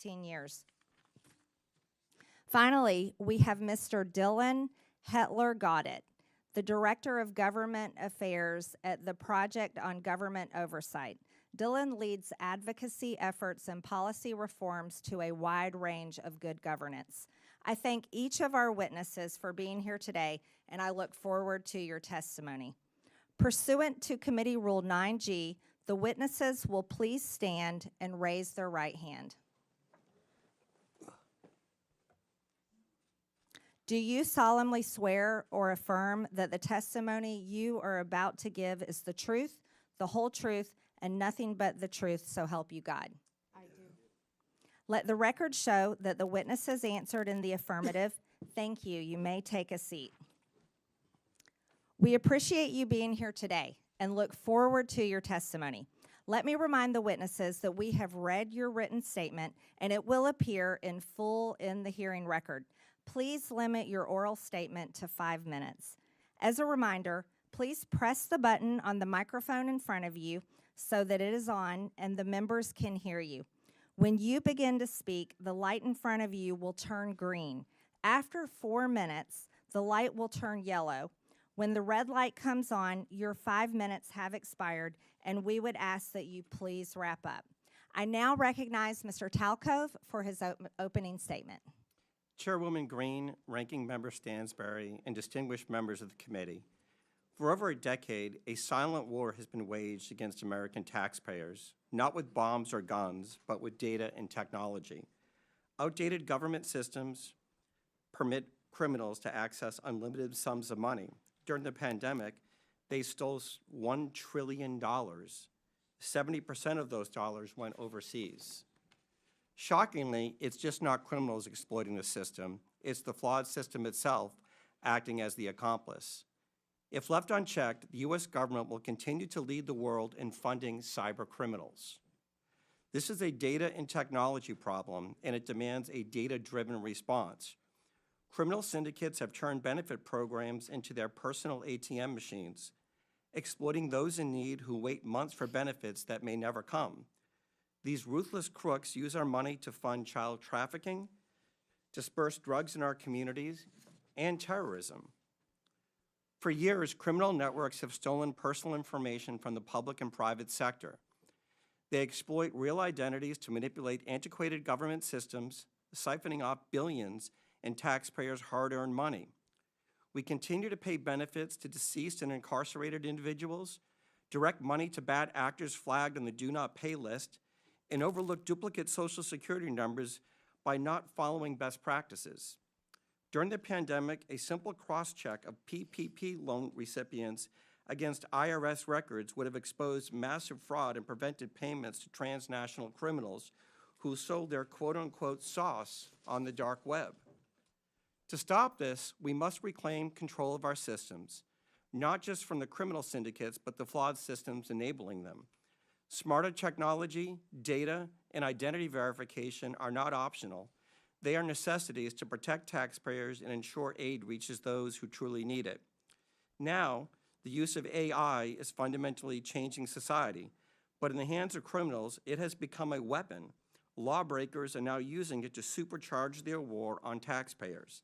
15 years. Finally, we have Mr. Dylan Hedtler-Gaudet, the Director of Government Affairs at the Project on Government Oversight. Dylan leads advocacy efforts and policy reforms to a wide range of good governance. I thank each of our witnesses for being here today, and I look forward to your testimony. Pursuant to Committee Rule 9G, the witnesses will please stand and raise their right hand. Do you solemnly swear or affirm that the testimony you are about to give is the truth, the whole truth, and nothing but the truth, so help you God? I do. Let the record show that the witnesses answered in the affirmative. Thank you. You may take a seat. We appreciate you being here today and look forward to your testimony. Let me remind the witnesses that we have read your written statement and it will appear in full in the hearing record. Please limit your oral statement to 5 minutes. As a reminder, please press the button on the microphone in front of you so that it is on and the members can hear you. When you begin to speak, the light in front of you will turn green. After 4 minutes, the light will turn yellow. When the red light comes on, your 5 minutes have expired, and we would ask that you please wrap up. I now recognize Mr. Talcove for his opening statement. Chairwoman Green, Ranking Member Stansbury, and distinguished members of the committee, for over a decade, a silent war has been waged against American taxpayers, not with bombs or guns, but with data and technology. Outdated government systems permit criminals to access unlimited sums of money. During the pandemic, they stole $1 trillion. 70% of those dollars went overseas. Shockingly, it's just not criminals exploiting the system. It's the flawed system itself acting as the accomplice. If left unchecked, the U.S. government will continue to lead the world in funding cyber criminals. This is a data and technology problem, and it demands a data-driven response. Criminal syndicates have turned benefit programs into their personal ATM machines, exploiting those in need who wait months for benefits that may never come. These ruthless crooks use our money to fund child trafficking, disperse drugs in our communities, and terrorism. For years, criminal networks have stolen personal information from the public and private sector. They exploit real identities to manipulate antiquated government systems, siphoning off billions in taxpayers' hard-earned money. We continue to pay benefits to deceased and incarcerated individuals, direct money to bad actors flagged on the do not pay list, and overlook duplicate Social Security numbers by not following best practices. During the pandemic, a simple cross-check of PPP loan recipients against IRS records would have exposed massive fraud and prevented payments to transnational criminals who sold their quote-unquote sauce on the dark web. To stop this, we must reclaim control of our systems, not just from the criminal syndicates, but the flawed systems enabling them. Smarter technology, data, and identity verification are not optional. They are necessities to protect taxpayers and ensure aid reaches those who truly need it. Now, the use of AI is fundamentally changing society, but in the hands of criminals, it has become a weapon. Lawbreakers are now using it to supercharge their war on taxpayers.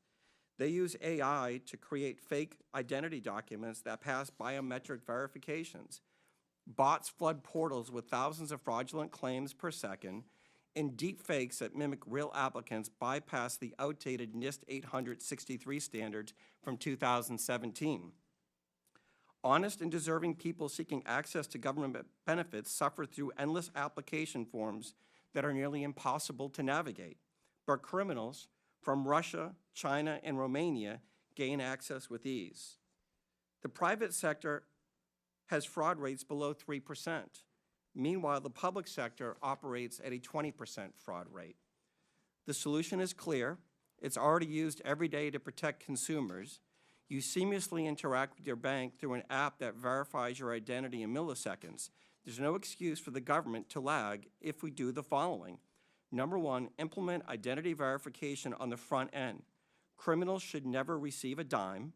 They use AI to create fake identity documents that pass biometric verifications. Bots flood portals with thousands of fraudulent claims per second, and deep fakes that mimic real applicants bypass the outdated NIST 863 standards from 2017. Honest and deserving people seeking access to government benefits suffer through endless application forms that are nearly impossible to navigate. But criminals from Russia, China, and Romania gain access with ease. The private sector has fraud rates below 3%. Meanwhile, the public sector operates at a 20% fraud rate. The solution is clear. It's already used every day to protect consumers. You seamlessly interact with your bank through an app that verifies your identity in milliseconds. There's no excuse for the government to lag if we do the following. Number one, implement identity verification on the front end. Criminals should never receive a dime.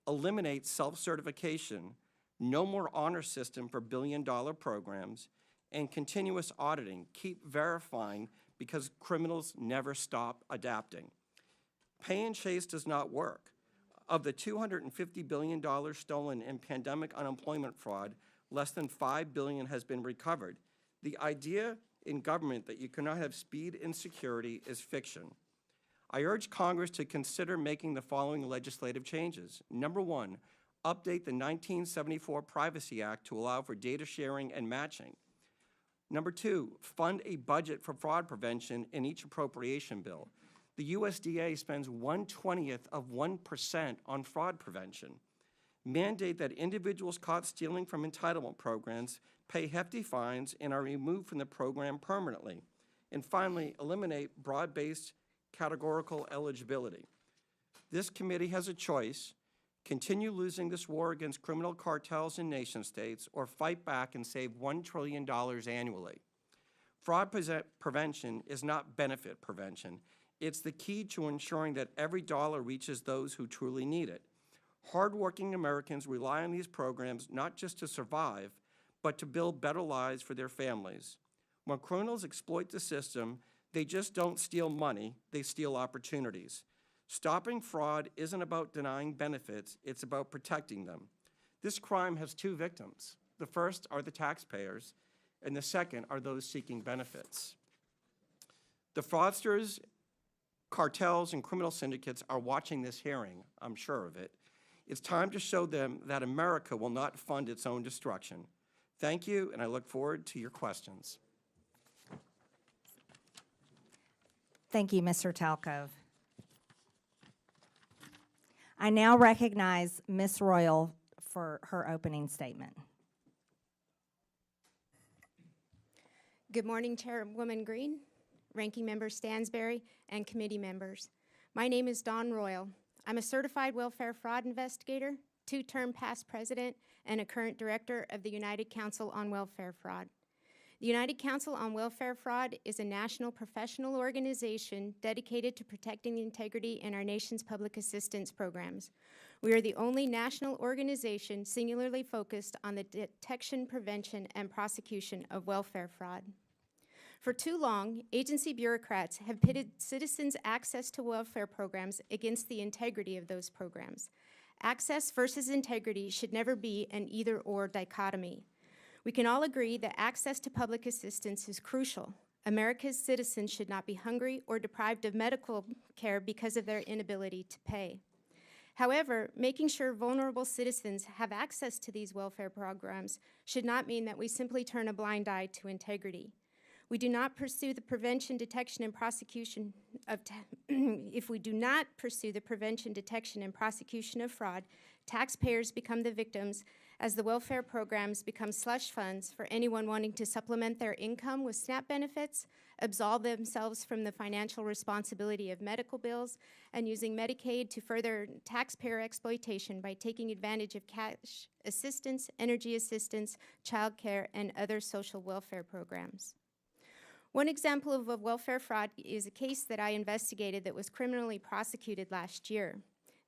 Eliminate self-certification. No more honor system for billion-dollar programs, and continuous auditing. Keep verifying because criminals never stop adapting. Pay and chase does not work. Of the $250 billion stolen in pandemic unemployment fraud, less than $5 billion has been recovered. The idea in government that you cannot have speed and security is fiction. I urge Congress to consider making the following legislative changes. Number one, update the 1974 Privacy Act to allow for data sharing and matching. Number two, fund a budget for fraud prevention in each appropriation bill. The USDA spends 1/20 of 1% on fraud prevention. Mandate that individuals caught stealing from entitlement programs pay hefty fines and are removed from the program permanently. And finally, eliminate broad-based categorical eligibility. This committee has a choice: continue losing this war against criminal cartels and nation states, or fight back and save $1 trillion annually. Fraud prevention is not benefit prevention. It's the key to ensuring that every dollar reaches those who truly need it. Hardworking Americans rely on these programs not just to survive, but to build better lives for their families. When criminals exploit the system, they just don't steal money, they steal opportunities. Stopping fraud isn't about denying benefits, it's about protecting them. This crime has two victims. The first are the taxpayers, and the second are those seeking benefits. The fraudsters, cartels, and criminal syndicates are watching this hearing, I'm sure of it. It's time to show them that America will not fund its own destruction. Thank you, and I look forward to your questions. Thank you, Mr. Talcove. I now recognize Ms. Royal for her opening statement. Good morning, Chairwoman Green, Ranking Member Stansbury, and committee members. My name is Dawn Royal. I'm a certified welfare fraud investigator, two-term past president, and a current director of the United Council on Welfare Fraud. The United Council on Welfare Fraud is a national professional organization dedicated to protecting the integrity in our nation's public assistance programs. We are the only national organization singularly focused on the detection, prevention, and prosecution of welfare fraud. For too long, agency bureaucrats have pitted citizens' access to welfare programs against the integrity of those programs. Access versus integrity should never be an either-or dichotomy. We can all agree that access to public assistance is crucial. America's citizens should not be hungry or deprived of medical care because of their inability to pay. However, making sure vulnerable citizens have access to these welfare programs should not mean that we simply turn a blind eye to integrity. We do not pursue the prevention, detection, and prosecution of if we do not pursue the prevention, detection, and prosecution of fraud, taxpayers become the victims as the welfare programs become slush funds for anyone wanting to supplement their income with SNAP benefits, absolve themselves from the financial responsibility of medical bills, and using Medicaid to further taxpayer exploitation by taking advantage of cash assistance, energy assistance, child care, and other social welfare programs. One example of a welfare fraud is a case that I investigated that was criminally prosecuted last year.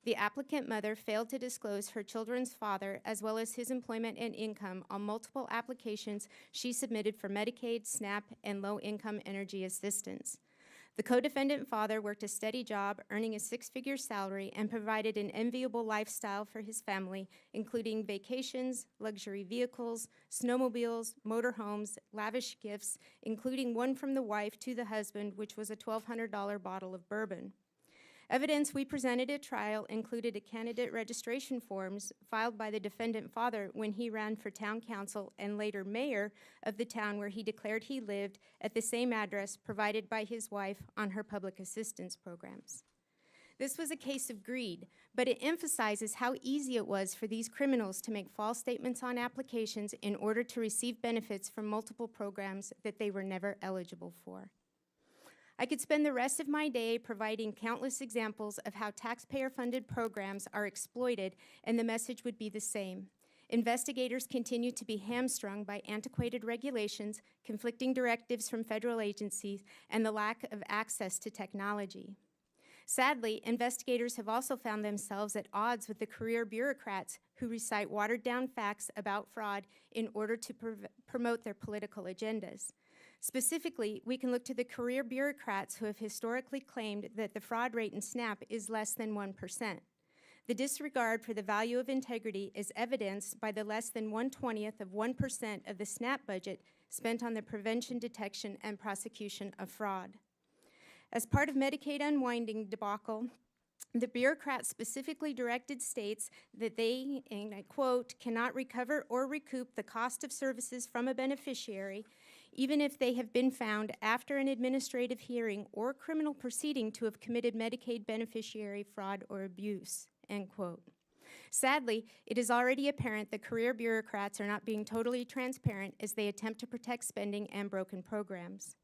The applicant mother failed to disclose her children's father as well as his employment and income on multiple applications she submitted for Medicaid, SNAP, and low-income energy assistance. The co-defendant father worked a steady job, earning a six-figure salary, and provided an enviable lifestyle for his family, including vacations, luxury vehicles, snowmobiles, motorhomes, lavish gifts, including one from the wife to the husband, which was a $1,200 bottle of bourbon. Evidence we presented at trial included a candidate registration forms filed by the defendant father when he ran for town council and later mayor of the town where he declared he lived at the same address provided by his wife on her public assistance programs. This was a case of greed, but it emphasizes how easy it was for these criminals to make false statements on applications in order to receive benefits from multiple programs that they were never eligible for. I could spend the rest of my day providing countless examples of how taxpayer-funded programs are exploited, and the message would be the same. Investigators continue to be hamstrung by antiquated regulations, conflicting directives from federal agencies, and the lack of access to technology. Sadly, investigators have also found themselves at odds with the career bureaucrats who recite watered-down facts about fraud in order to promote their political agendas. Specifically, we can look to the career bureaucrats who have historically claimed that the fraud rate in SNAP is less than 1%. The disregard for the value of integrity is evidenced by the less than 1/20th of 1% of the SNAP budget spent on the prevention, detection, and prosecution of fraud. As part of Medicaid unwinding debacle, the bureaucrats specifically directed states that they, and I quote, cannot recover or recoup the cost of services from a beneficiary, even if they have been found after an administrative hearing or criminal proceeding to have committed Medicaid beneficiary fraud or abuse, end quote. Sadly, it is already apparent that career bureaucrats are not being totally transparent as they attempt to protect spending and broken programs.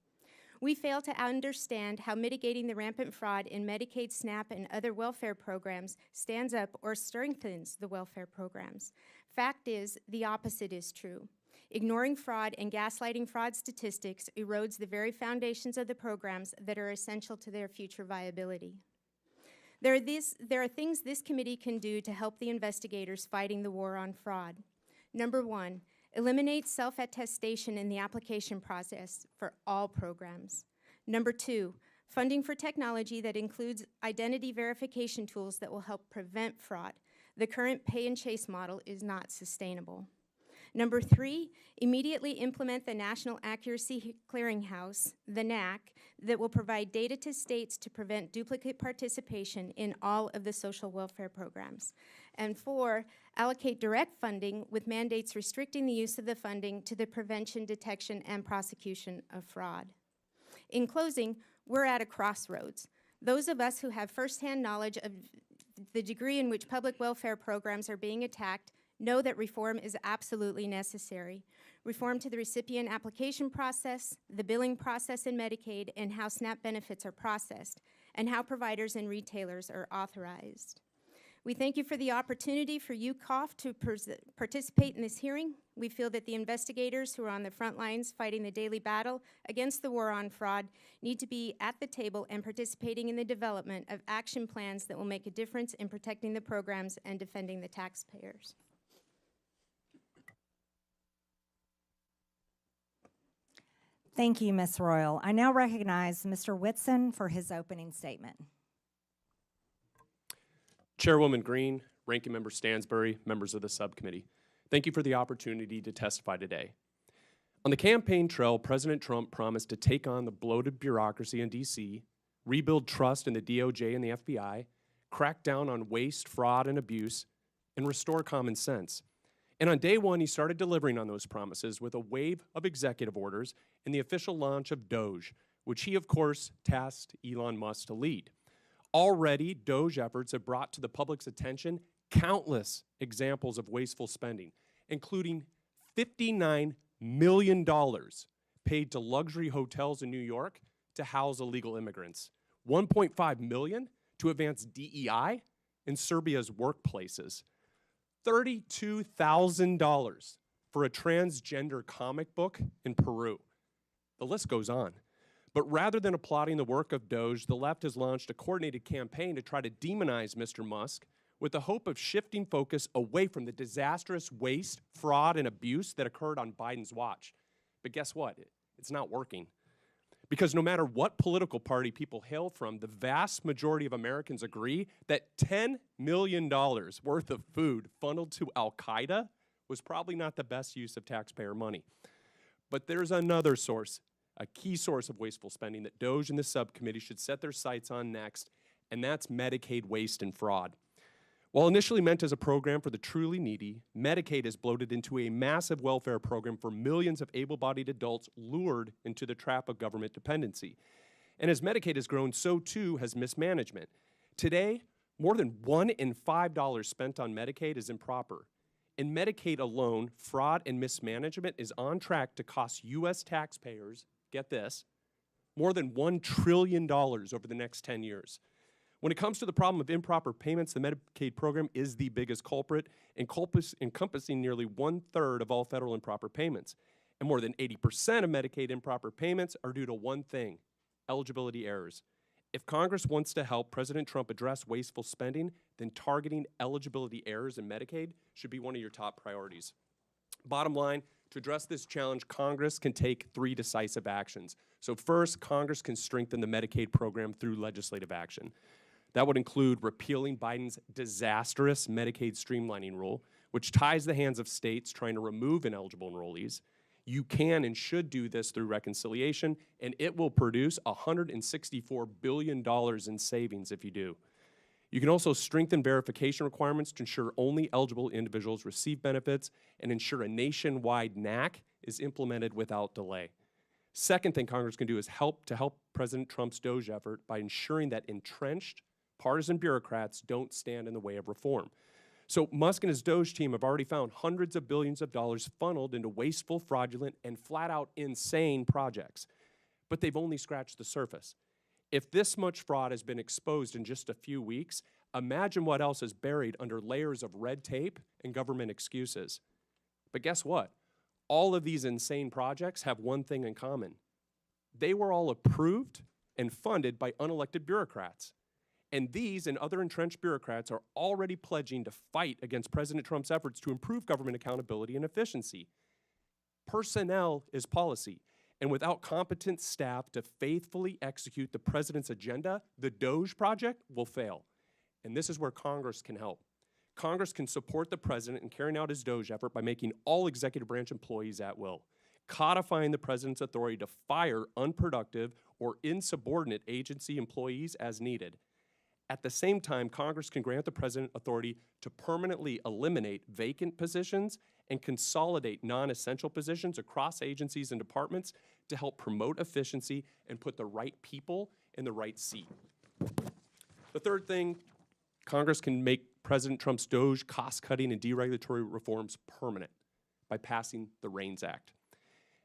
We fail to understand how mitigating the rampant fraud in Medicaid, SNAP, and other welfare programs stands up or strengthens the welfare programs. Fact is, the opposite is true. Ignoring fraud and gaslighting fraud statistics erodes the very foundations of the programs that are essential to their future viability. There are things this committee can do to help the investigators fighting the war on fraud. Number one, eliminate self-attestation in the application process for all programs. Number two, funding for technology that includes identity verification tools that will help prevent fraud. The current pay and chase model is not sustainable. Number three, immediately implement the National Accuracy Clearinghouse, the NAC, that will provide data to states to prevent duplicate participation in all of the social welfare programs. And four, allocate direct funding with mandates restricting the use of the funding to the prevention, detection, and prosecution of fraud. In closing, we're at a crossroads. Those of us who have firsthand knowledge of the degree in which public welfare programs are being attacked know that reform is absolutely necessary. Reform to the recipient application process, the billing process in Medicaid, and how SNAP benefits are processed, and how providers and retailers are authorized. We thank you for the opportunity for UCOF to participate in this hearing. We feel that the investigators who are on the front lines fighting the daily battle against the war on fraud need to be at the table and participating in the development of action plans that will make a difference in protecting the programs and defending the taxpayers. Thank you, Ms. Royal. I now recognize Mr. Whitson for his opening statement. Chairwoman Green, Ranking Member Stansbury, members of the subcommittee, thank you for the opportunity to testify today. On the campaign trail, President Trump promised to take on the bloated bureaucracy in D.C., rebuild trust in the DOJ and the FBI, crack down on waste, fraud, and abuse, and restore common sense. And on day one, he started delivering on those promises with a wave of executive orders and the official launch of DOGE, which he, of course, tasked Elon Musk to lead. Already, DOGE efforts have brought to the public's attention countless examples of wasteful spending, including $59 million paid to luxury hotels in New York to house illegal immigrants, $1.5 million to advance DEI in Serbia's workplaces, $32,000 for a transgender comic book in Peru. The list goes on. But rather than applauding the work of DOGE, the left has launched a coordinated campaign to try to demonize Mr. Musk with the hope of shifting focus away from the disastrous waste, fraud, and abuse that occurred on Biden's watch. But guess what? It's not working. Because no matter what political party people hail from, the vast majority of Americans agree that $10 million worth of food funneled to Al-Qaeda was probably not the best use of taxpayer money. But there's another source, a key source of wasteful spending that DOGE and the subcommittee should set their sights on next, and that's Medicaid waste and fraud. While initially meant as a program for the truly needy, Medicaid has bloated into a massive welfare program for millions of able-bodied adults lured into the trap of government dependency. And as Medicaid has grown, so too has mismanagement. Today, more than $1 in $5 spent on Medicaid is improper. In Medicaid alone, fraud and mismanagement is on track to cost U.S. taxpayers, get this, more than $1 trillion over the next 10 years. When it comes to the problem of improper payments, the Medicaid program is the biggest culprit, encompassing nearly 1/3 of all federal improper payments. And more than 80% of Medicaid improper payments are due to one thing: eligibility errors. If Congress wants to help President Trump address wasteful spending, then targeting eligibility errors in Medicaid should be one of your top priorities. Bottom line, To address this challenge, Congress can take 3 decisive actions. So first, Congress can strengthen the Medicaid program through legislative action. That would include repealing Biden's disastrous Medicaid streamlining rule, which ties the hands of states trying to remove ineligible enrollees. You can and should do this through reconciliation, and it will produce $164 billion in savings if you do. You can also strengthen verification requirements to ensure only eligible individuals receive benefits and ensure a nationwide NAC is implemented without delay. Second thing Congress can do is help President Trump's DOGE effort by ensuring that entrenched partisan bureaucrats don't stand in the way of reform. So Musk and his DOGE team have already found hundreds of billions of dollars funneled into wasteful, fraudulent, and flat-out insane projects. But they've only scratched the surface. If this much fraud has been exposed in just a few weeks, imagine what else is buried under layers of red tape and government excuses. But guess what? All of these insane projects have one thing in common. They were all approved and funded by unelected bureaucrats. And these and other entrenched bureaucrats are already pledging to fight against President Trump's efforts to improve government accountability and efficiency. Personnel is policy. And without competent staff to faithfully execute the president's agenda, the DOGE project will fail. And this is where Congress can help. Congress can support the president in carrying out his DOGE effort by making all executive branch employees at will, codifying the president's authority to fire unproductive or insubordinate agency employees as needed. At the same time, Congress can grant the president authority to permanently eliminate vacant positions and consolidate non-essential positions across agencies and departments to help promote efficiency and put the right people in the right seat. The third thing, Congress can make President Trump's DOGE cost-cutting and deregulatory reforms permanent by passing the REINS Act.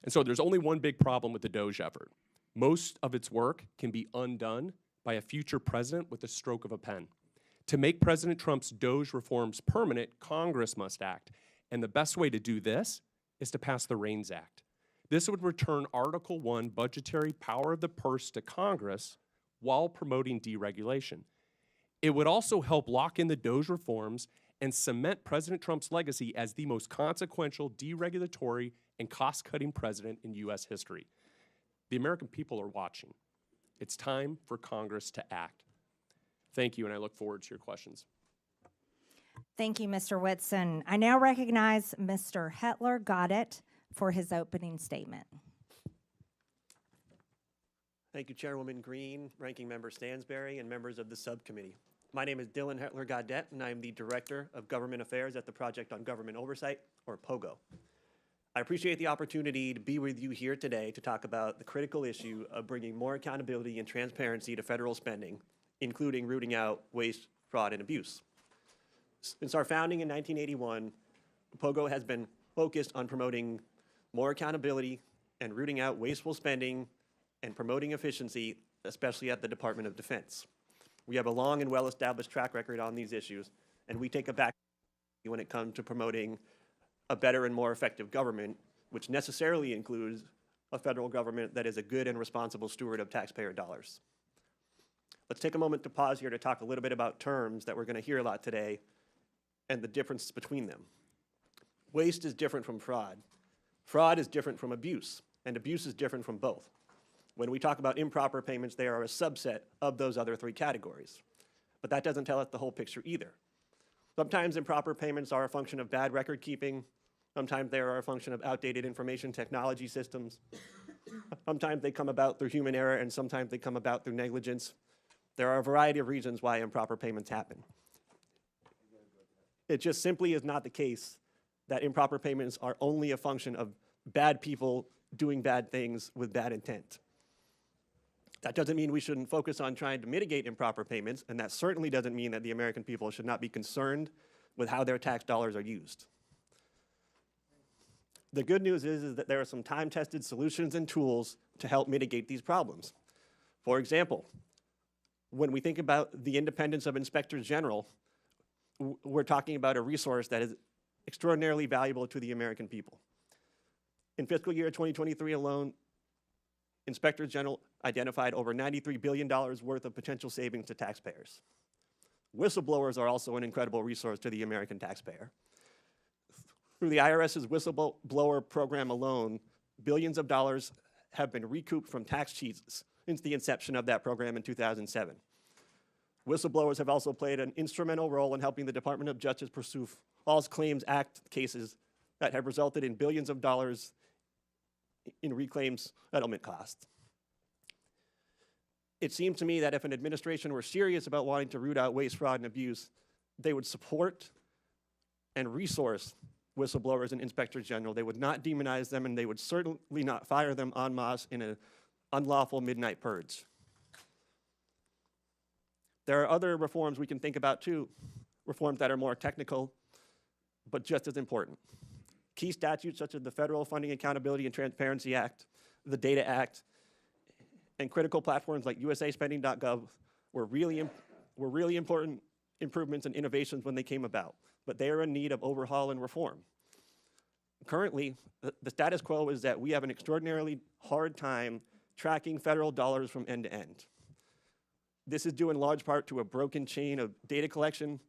And so there's only one big problem with the DOGE effort. Most of its work can be undone by a future president with the stroke of a pen. To make President Trump's DOGE reforms permanent, Congress must act. And the best way to do this is to pass the REINS Act. This would return Article 1 budgetary power of the purse to Congress while promoting deregulation. It would also help lock in the DOGE reforms and cement President Trump's legacy as the most consequential deregulatory and cost-cutting president in U.S. history. The American people are watching. It's time for Congress to act. Thank you, and I look forward to your questions. Thank you, Mr. Whitson. I now recognize Mr. Hedtler-Gaudet for his opening statement. Thank you, Chairwoman Green, Ranking Member Stansbury, and members of the subcommittee. My name is Dylan Hedtler-Gaudet, and I am the Director of Government Affairs at the Project on Government Oversight, or POGO. I appreciate the opportunity to be with you here today to talk about the critical issue of bringing more accountability and transparency to federal spending, including rooting out waste, fraud, and abuse. Since our founding in 1981, POGO has been focused on promoting more accountability and rooting out wasteful spending and promoting efficiency, especially at the Department of Defense. We have a long and well-established track record on these issues, and we take a back when it comes to promoting a better and more effective government, which necessarily includes a federal government that is a good and responsible steward of taxpayer dollars. Let's take a moment to pause here to talk a little bit about terms that we're going to hear a lot today and the difference between them. Waste is different from fraud. Fraud is different from abuse, and abuse is different from both. When we talk about improper payments, they are a subset of those other 3 categories. But that doesn't tell us the whole picture either. Sometimes improper payments are a function of bad record keeping. Sometimes they are a function of outdated information technology systems. Sometimes they come about through human error, and sometimes they come about through negligence. There are a variety of reasons why improper payments happen. It just simply is not the case that improper payments are only a function of bad people doing bad things with bad intent. That doesn't mean we shouldn't focus on trying to mitigate improper payments, and that certainly doesn't mean that the American people should not be concerned with how their tax dollars are used. The good news is that there are some time-tested solutions and tools to help mitigate these problems. For example, when we think about the independence of inspectors general, we're talking about a resource that is extraordinarily valuable to the American people. In fiscal year 2023 alone, inspectors general identified over $93 billion worth of potential savings to taxpayers. Whistleblowers are also an incredible resource to the American taxpayer. Through the IRS's whistleblower program alone, billions of dollars have been recouped from tax cheats since the inception of that program in 2007. Whistleblowers have also played an instrumental role in helping the Department of Justice pursue False Claims Act cases that have resulted in billions of dollars in reclaims settlement costs. It seems to me that if an administration were serious about wanting to root out waste, fraud, and abuse, they would support and resource whistleblowers and inspectors general. They would not demonize them, and they would certainly not fire them en masse in an unlawful midnight purge. There are other reforms we can think about too, reforms that are more technical, but just as important. Key statutes such as the Federal Funding Accountability and Transparency Act, the Data Act, and critical platforms like usaspending.gov were really important improvements and innovations when they came about, but they are in need of overhaul and reform. Currently, the status quo is that we have an extraordinarily hard time tracking federal dollars from end to end. This is due in large part to a broken chain of data collection,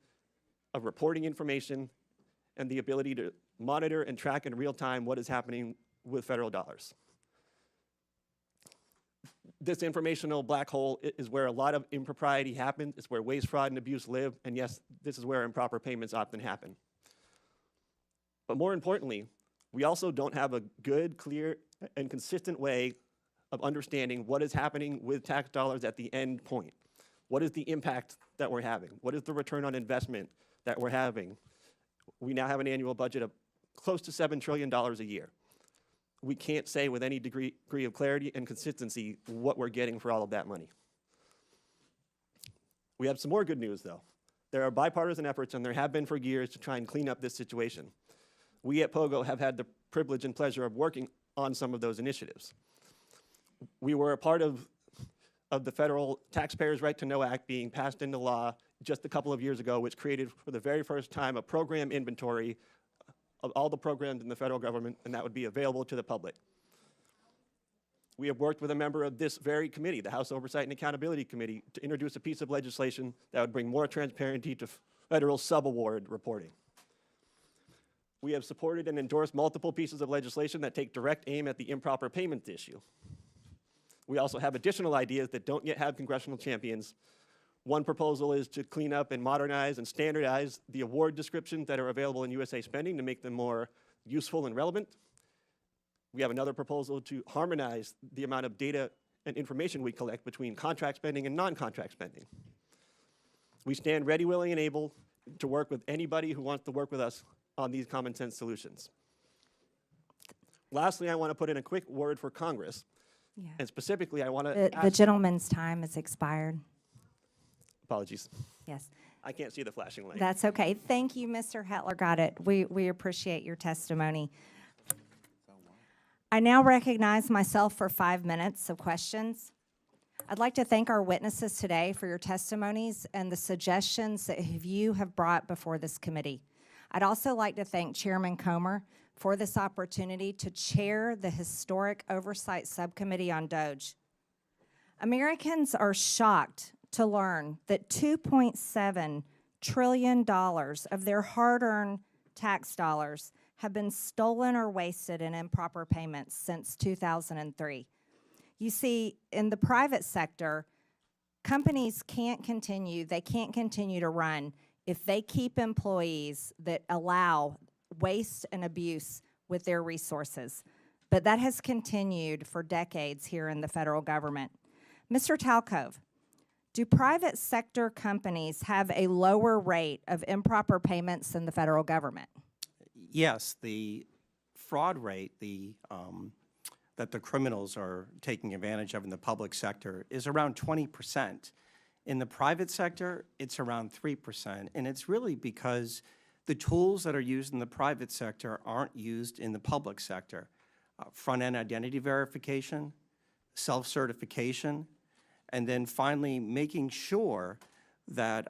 of reporting information, and the ability to monitor and track in real time what is happening with federal dollars. This informational black hole is where a lot of impropriety happens. It's where waste, fraud, and abuse live. And yes, this is where improper payments often happen. But more importantly, we also don't have a good, clear, and consistent way of understanding what is happening with tax dollars at the end point. What is the impact that we're having? What is the return on investment that we're having? We now have an annual budget of close to $7 trillion a year. We can't say with any degree of clarity and consistency what we're getting for all of that money. We have some more good news, though. There are bipartisan efforts, and there have been for years, to try and clean up this situation. We at POGO have had the privilege and pleasure of working on some of those initiatives. We were a part of the Federal Taxpayers' Right to Know Act being passed into law just a couple of years ago, which created for the very first time a program inventory of all the programs in the federal government, and that would be available to the public. We have worked with a member of this very committee, the House Oversight and Accountability Committee, to introduce a piece of legislation that would bring more transparency to federal subaward reporting. We have supported and endorsed multiple pieces of legislation that take direct aim at the improper payments issue. We also have additional ideas that don't yet have congressional champions. One proposal is to clean up and modernize and standardize the award descriptions that are available in USA Spending to make them more useful and relevant. We have another proposal to harmonize the amount of data and information we collect between contract spending and non-contract spending. We stand ready, willing, and able to work with anybody who wants to work with us on these common sense solutions. Lastly, I want to put in a quick word for Congress. Yeah. And specifically, I want to The gentleman's time has expired. Apologies. Yes. I can't see the flashing light. That's okay. Thank you, Mr. Hedtler-Gaudet. We appreciate your testimony. I now recognize myself for 5 minutes of questions. I'd like to thank our witnesses today for your testimonies and the suggestions that you have brought before this committee. I'd also like to thank Chairman Comer for this opportunity to chair the Historic Oversight Subcommittee on DOGE. Americans are shocked to learn that $2.7 trillion of their hard-earned tax dollars have been stolen or wasted in improper payments since 2003. You see, in the private sector, companies can't continue to run if they keep employees that allow waste and abuse with their resources. But that has continued for decades here in the federal government. Mr. Talcove, do private sector companies have a lower rate of improper payments than the federal government? Yes, the fraud rate that the criminals are taking advantage of in the public sector is around 20%. In the private sector, it's around 3%, and it's really because the tools that are used in the private sector aren't used in the public sector. Front-end identity verification, self-certification, and then finally making sure that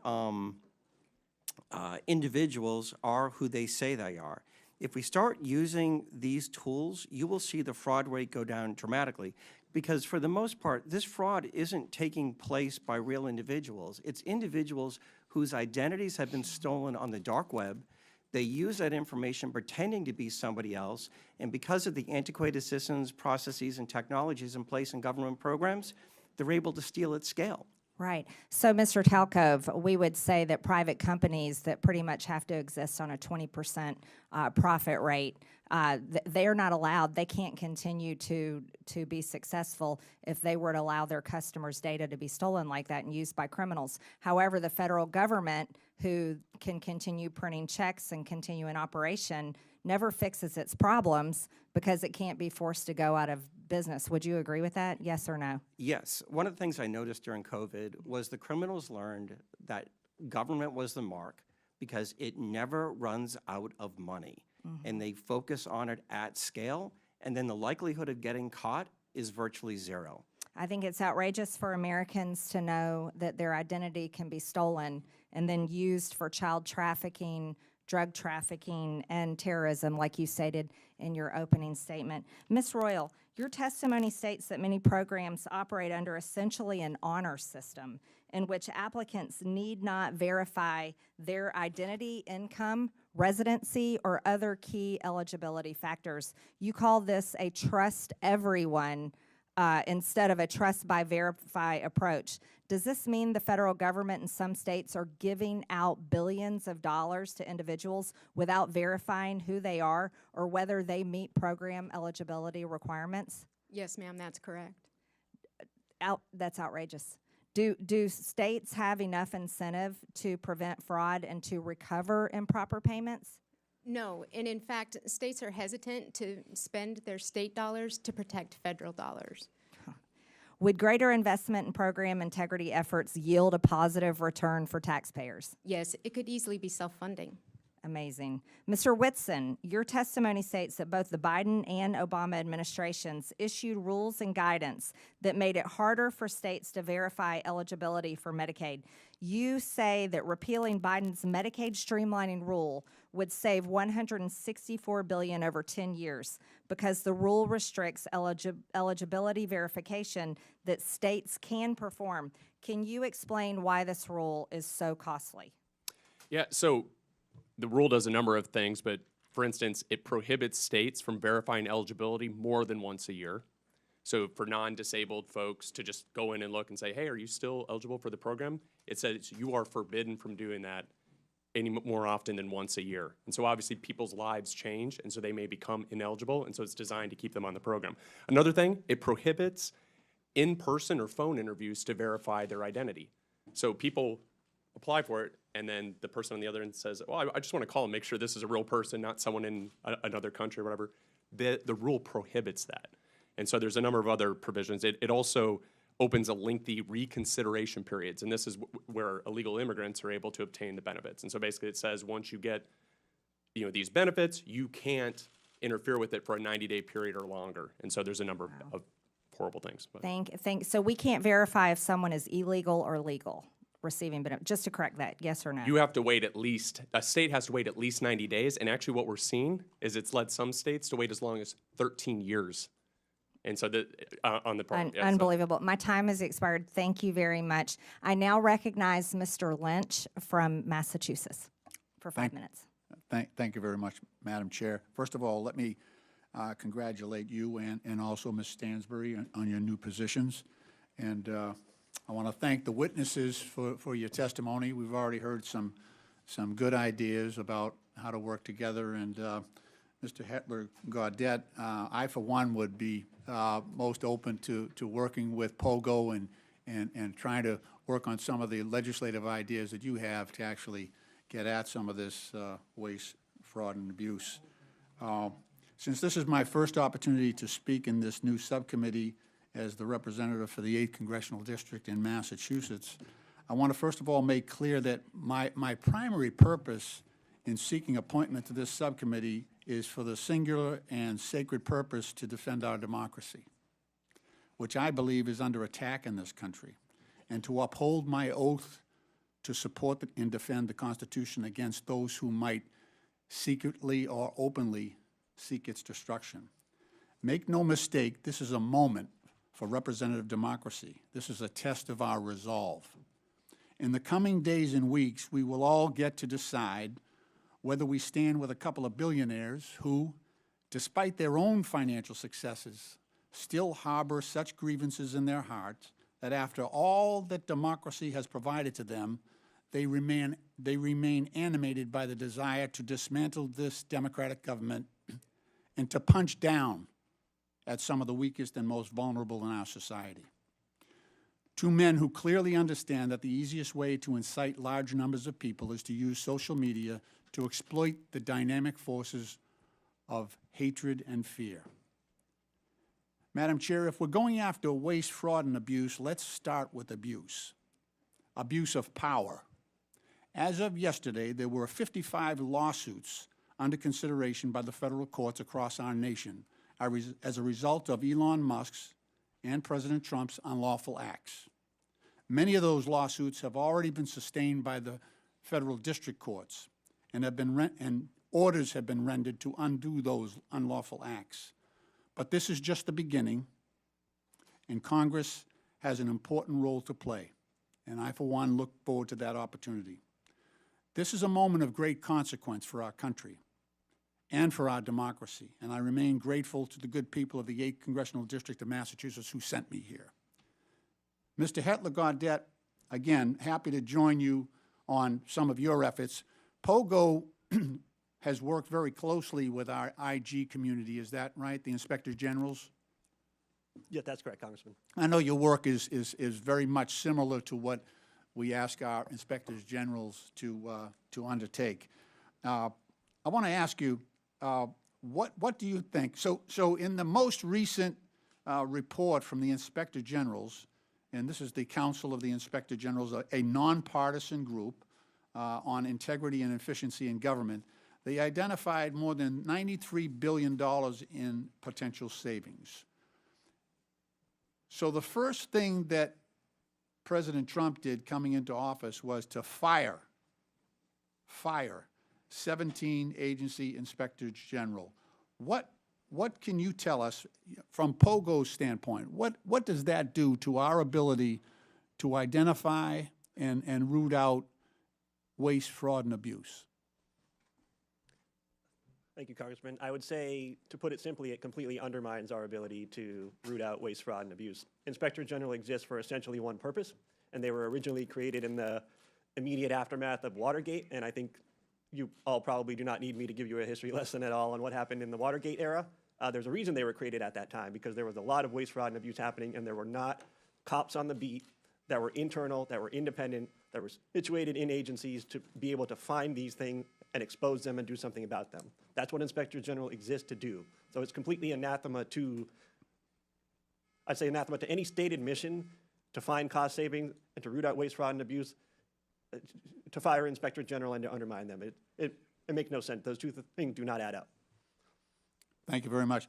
individuals are who they say they are. If we start using these tools, you will see the fraud rate go down dramatically, because for the most part, this fraud isn't taking place by real individuals. It's individuals whose identities have been stolen on the dark web. They use that information pretending to be somebody else, and because of the antiquated systems, processes, and technologies in place in government programs, they're able to steal at scale. Right. So, Mr. Talcove, we would say that private companies that pretty much have to exist on a 20% profit rate, they're not allowed. They can't continue to be successful if they were to allow their customers' data to be stolen like that and used by criminals. However, the federal government, who can continue printing checks and continue in operation, never fixes its problems because it can't be forced to go out of business. Would you agree with that? Yes or no? Yes. One of the things I noticed during COVID was the criminals learned that government was the mark because it never runs out of money. And they focus on it at scale, and then the likelihood of getting caught is virtually zero. I think it's outrageous for Americans to know that their identity can be stolen and then used for child trafficking, drug trafficking, and terrorism, like you stated in your opening statement. Ms. Royal, your testimony states that many programs operate under essentially an honor system in which applicants need not verify their identity, income, residency, or other key eligibility factors. You call this a trust everyone instead of a trust by verify approach. Does this mean the federal government in some states are giving out billions of dollars to individuals without verifying who they are or whether they meet program eligibility requirements? Yes, ma'am, that's correct. That's outrageous. Do states have enough incentive to prevent fraud and to recover improper payments? No, and in fact, states are hesitant to spend their state dollars to protect federal dollars. Would greater investment in program integrity efforts yield a positive return for taxpayers? Yes, it could easily be self-funding. Amazing. Mr. Whitson, your testimony states that both the Biden and Obama administrations issued rules and guidance that made it harder for states to verify eligibility for Medicaid. You say that repealing Biden's Medicaid streamlining rule would save $164 billion over 10 years because the rule restricts eligibility verification that states can perform. Can you explain why this rule is so costly? Yeah, so the rule does a number of things, but for instance, it prohibits states from verifying eligibility more than once a year. So for non-disabled folks to just go in and look and say, hey, are you still eligible for the program? It says you are forbidden from doing that any more often than once a year. And so obviously people's lives change, and so they may become ineligible, and so it's designed to keep them on the program. Another thing, it prohibits in-person or phone interviews to verify their identity. So people apply for it, and then the person on the other end says, well, I just want to call and make sure this is a real person, not someone in another country or whatever. The rule prohibits that. And so there's a number of other provisions. It also opens a lengthy reconsideration periods, and this is where illegal immigrants are able to obtain the benefits. And so basically it says once you get these benefits, you can't interfere with it for a 90-day period or longer. And so there's a number of horrible things. But. So we can't verify if someone is illegal or legal receiving benefits. Just to correct that, yes or no? You have to wait a state has to wait at least 90 days, and actually what we're seeing is it's led some states to wait as long as 13 years. And so on the program. Unbelievable. My time has expired. Thank you very much. I now recognize Mr. Lynch from Massachusetts for 5 minutes. Thank you very much, Madam Chair. First of all, let me congratulate you and also Ms. Stansbury on your new positions. And I want to thank the witnesses for your testimony. We've already heard some good ideas about how to work together. And Mr. Hedtler-Gaudet, I, for one, would be most open to working with POGO and trying to work on some of the legislative ideas that you have to actually get at some of this waste, fraud, and abuse. Since this is my first opportunity to speak in this new subcommittee as the representative for the 8th Congressional District in Massachusetts, I want to first of all make clear that my primary purpose in seeking appointment to this subcommittee is for the singular and sacred purpose to defend our democracy, which I believe is under attack in this country, and to uphold my oath to support and defend the Constitution against those who might secretly or openly seek its destruction. Make no mistake, this is a moment for representative democracy. This is a test of our resolve. In the coming days and weeks, we will all get to decide whether we stand with a couple of billionaires who, despite their own financial successes, still harbor such grievances in their hearts that after all that democracy has provided to them, they remain animated by the desire to dismantle this democratic government and to punch down at some of the weakest and most vulnerable in our society. Two men who clearly understand that the easiest way to incite large numbers of people is to use social media to exploit the dynamic forces of hatred and fear. Madam Chair, if we're going after waste, fraud, and abuse, let's start with abuse. Abuse of power. As of yesterday, there were 55 lawsuits under consideration by the federal courts across our nation as a result of Elon Musk's and President Trump's unlawful acts. Many of those lawsuits have already been sustained by the federal district courts and orders have been rendered to undo those unlawful acts. But this is just the beginning, and Congress has an important role to play, and I, for one, look forward to that opportunity. This is a moment of great consequence for our country and for our democracy, and I remain grateful to the good people of the 8th Congressional District of Massachusetts who sent me here. Mr. Hedtler-Gaudet, again, happy to join you on some of your efforts. POGO has worked very closely with our IG community, is that right, the Inspector Generals? Yeah, that's correct, Congressman. I know your work is very much similar to what we ask our Inspectors Generals to undertake. I want to ask you, what do you think? So in the most recent report from the Inspector Generals, and this is the Council of the Inspector Generals, a nonpartisan group on integrity and efficiency in government, they identified more than $93 billion in potential savings. So the first thing that President Trump did coming into office was to fire 17 agency inspectors general. What can you tell us from POGO's standpoint? What does that do to our ability to identify and root out waste, fraud, and abuse? Thank you, Congressman. I would say, to put it simply, it completely undermines our ability to root out waste, fraud, and abuse. Inspector General exists for essentially one purpose, and they were originally created in the immediate aftermath of Watergate, and I think you all probably do not need me to give you a history lesson at all on what happened in the Watergate era. There's a reason they were created at that time, because there was a lot of waste, fraud, and abuse happening, and there were not cops on the beat that were internal, that were independent, that were situated in agencies to be able to find these things and expose them and do something about them. That's what Inspector General exists to do. So it's completely anathema to, I'd say anathema to any stated mission to find cost savings and to root out waste, fraud, and abuse, to fire Inspector General and to undermine them. It makes no sense. Those two things do not add up. Thank you very much.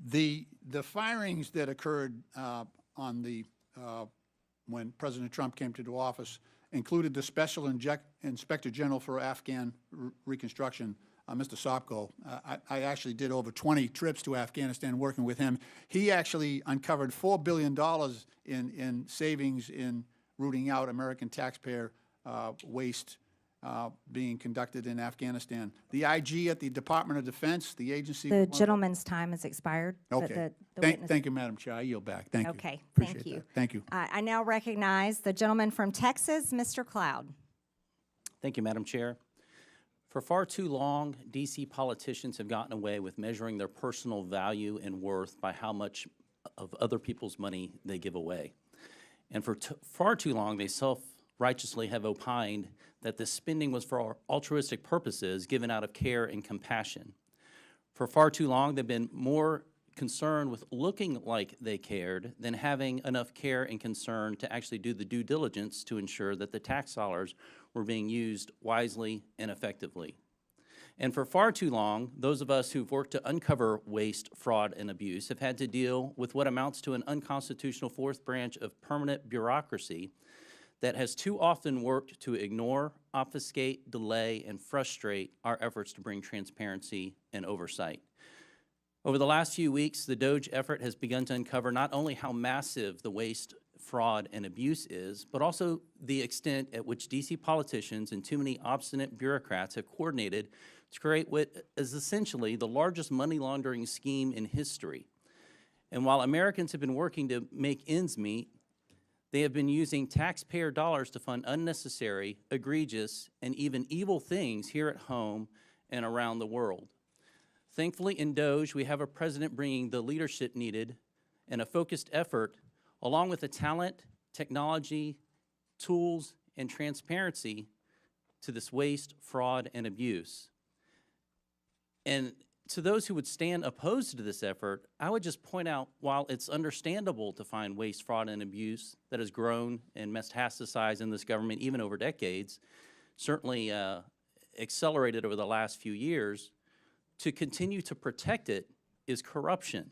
The firings that occurred on the when President Trump came to office included the Special Inspector General for Afghan Reconstruction, Mr. Sopko. I actually did over 20 trips to Afghanistan working with him. He actually uncovered $4 billion in savings in rooting out American taxpayer waste being conducted in Afghanistan. The IG at the Department of Defense, the agency. The gentleman's time has expired. but Okay. the Thank you, Madam Chair. I yield back. Thank you. Okay, Appreciate thank you. that. Thank you. I now recognize the gentleman from Texas, Mr. Cloud. Thank you, Madam Chair. For far too long, D.C. politicians have gotten away with measuring their personal value and worth by how much of other people's money they give away. And for far too long, they self-righteously have opined that this spending was for altruistic purposes given out of care and compassion. For far too long, they've been more concerned with looking like they cared than having enough care and concern to actually do the due diligence to ensure that the tax dollars were being used wisely and effectively. And for far too long, those of us who've worked to uncover waste, fraud, and abuse have had to deal with what amounts to an unconstitutional fourth branch of permanent bureaucracy that has too often worked to ignore, obfuscate, delay, and frustrate our efforts to bring transparency and oversight. Over the last few weeks, the DOGE effort has begun to uncover not only how massive the waste, fraud, and abuse is, but also the extent at which D.C. politicians and too many obstinate bureaucrats have coordinated to create what is essentially the largest money laundering scheme in history. And while Americans have been working to make ends meet, they have been using taxpayer dollars to fund unnecessary, egregious, and even evil things here at home and around the world. Thankfully, in DOGE, we have a president bringing the leadership needed and a focused effort, along with the talent, technology, tools, and transparency to this waste, fraud, and abuse. And to those who would stand opposed to this effort, I would just point out, while it's understandable to find waste, fraud, and abuse that has grown and metastasized in this government even over decades, certainly accelerated over the last few years, to continue to protect it is corruption.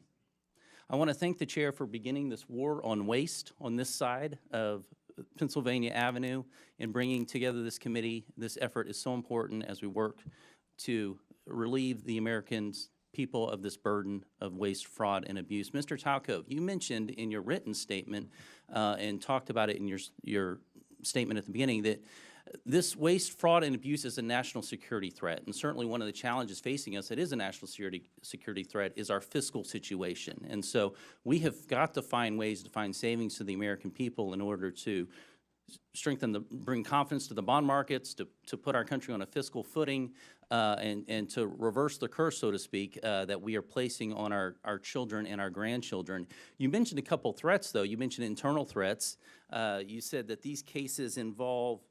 I want to thank the chair for beginning this war on waste on this side of Pennsylvania Avenue and bringing together this committee. This effort is so important as we work to relieve the American people of this burden of waste, fraud, and abuse. Mr. Talcove, you mentioned in your written statement and talked about it in your statement at the beginning that this waste, fraud, and abuse is a national security threat, and certainly one of the challenges facing us that is a national security threat is our fiscal situation. And so we have got to find ways to find savings to the American people in order to bring confidence to the bond markets, to put our country on a fiscal footing, and to reverse the curse, so to speak, that we are placing on our children and our grandchildren. You mentioned a couple threats, though. You mentioned internal threats. You said that these cases involve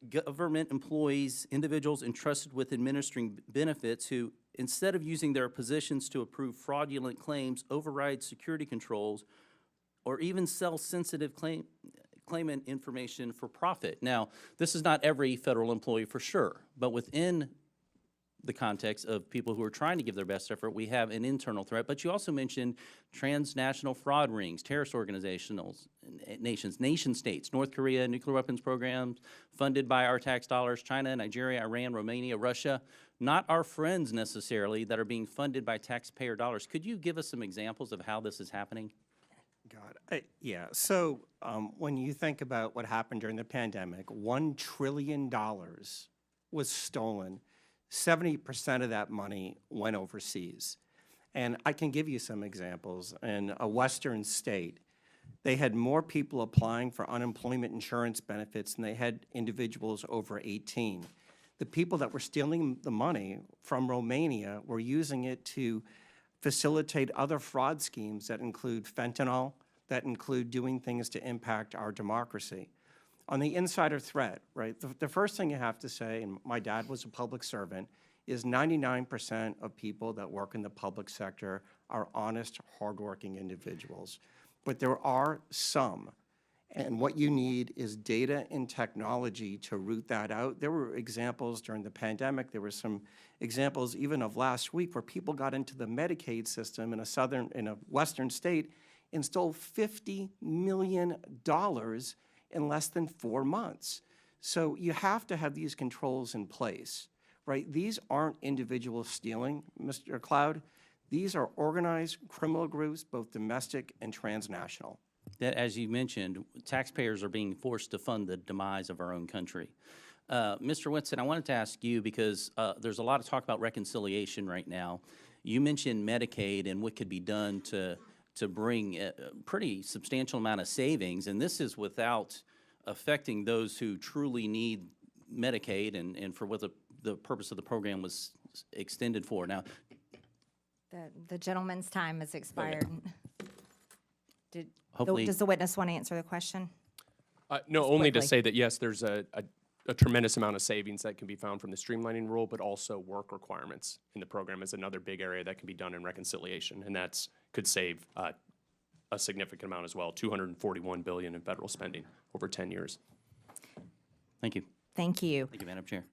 government employees, individuals entrusted with administering benefits who, instead of using their positions to approve fraudulent claims, override security controls, or even sell sensitive claimant information for profit. Now, this is not every federal employee for sure, but within the context of people who are trying to give their best effort, we have an internal threat. But you also mentioned transnational fraud rings, terrorist organizations, nation states, North Korea, nuclear weapons programs funded by our tax dollars, China, Nigeria, Iran, Romania, Russia, not our friends necessarily that are being funded by taxpayer dollars. Could you give us some examples of how this is happening? God, yeah. So when you think about what happened during the pandemic, $1 trillion was stolen. 70% of that money went overseas. And I can give you some examples. In a western state, they had more people applying for unemployment insurance benefits than they had individuals over 18. The people that were stealing the money from Romania were using it to facilitate other fraud schemes that include fentanyl, that include doing things to impact our democracy. On the insider threat, right, the first thing you have to say, and my dad was a public servant, is 99% of people that work in the public sector are honest, hardworking individuals. But there are some, and what you need is data and technology to root that out. There were examples during the pandemic. There were some examples even of last week where people got into the Medicaid system in a western state and stole $50 million in less than 4 months. So you have to have these controls in place, right? These aren't individuals stealing, Mr. Cloud. These are organized criminal groups, both domestic and transnational. That, as you mentioned, taxpayers are being forced to fund the demise of our own country. Mr. Whitson, I wanted to ask you, because there's a lot of talk about reconciliation right now. You mentioned Medicaid and what could be done to bring a pretty substantial amount of savings, and this is without affecting those who truly need Medicaid and for what the purpose of the program was extended for. Now, The gentleman's time has expired. Hopefully, Does the witness want to answer the question? No, Just only to quickly. say that, yes, there's a tremendous amount of savings that can be found from the streamlining rule, but also work requirements in the program is another big area that can be done in reconciliation, and that's could save a significant amount as well, $241 billion in federal spending over 10 years. thank you. Thank you. Thank you, Madam Chair.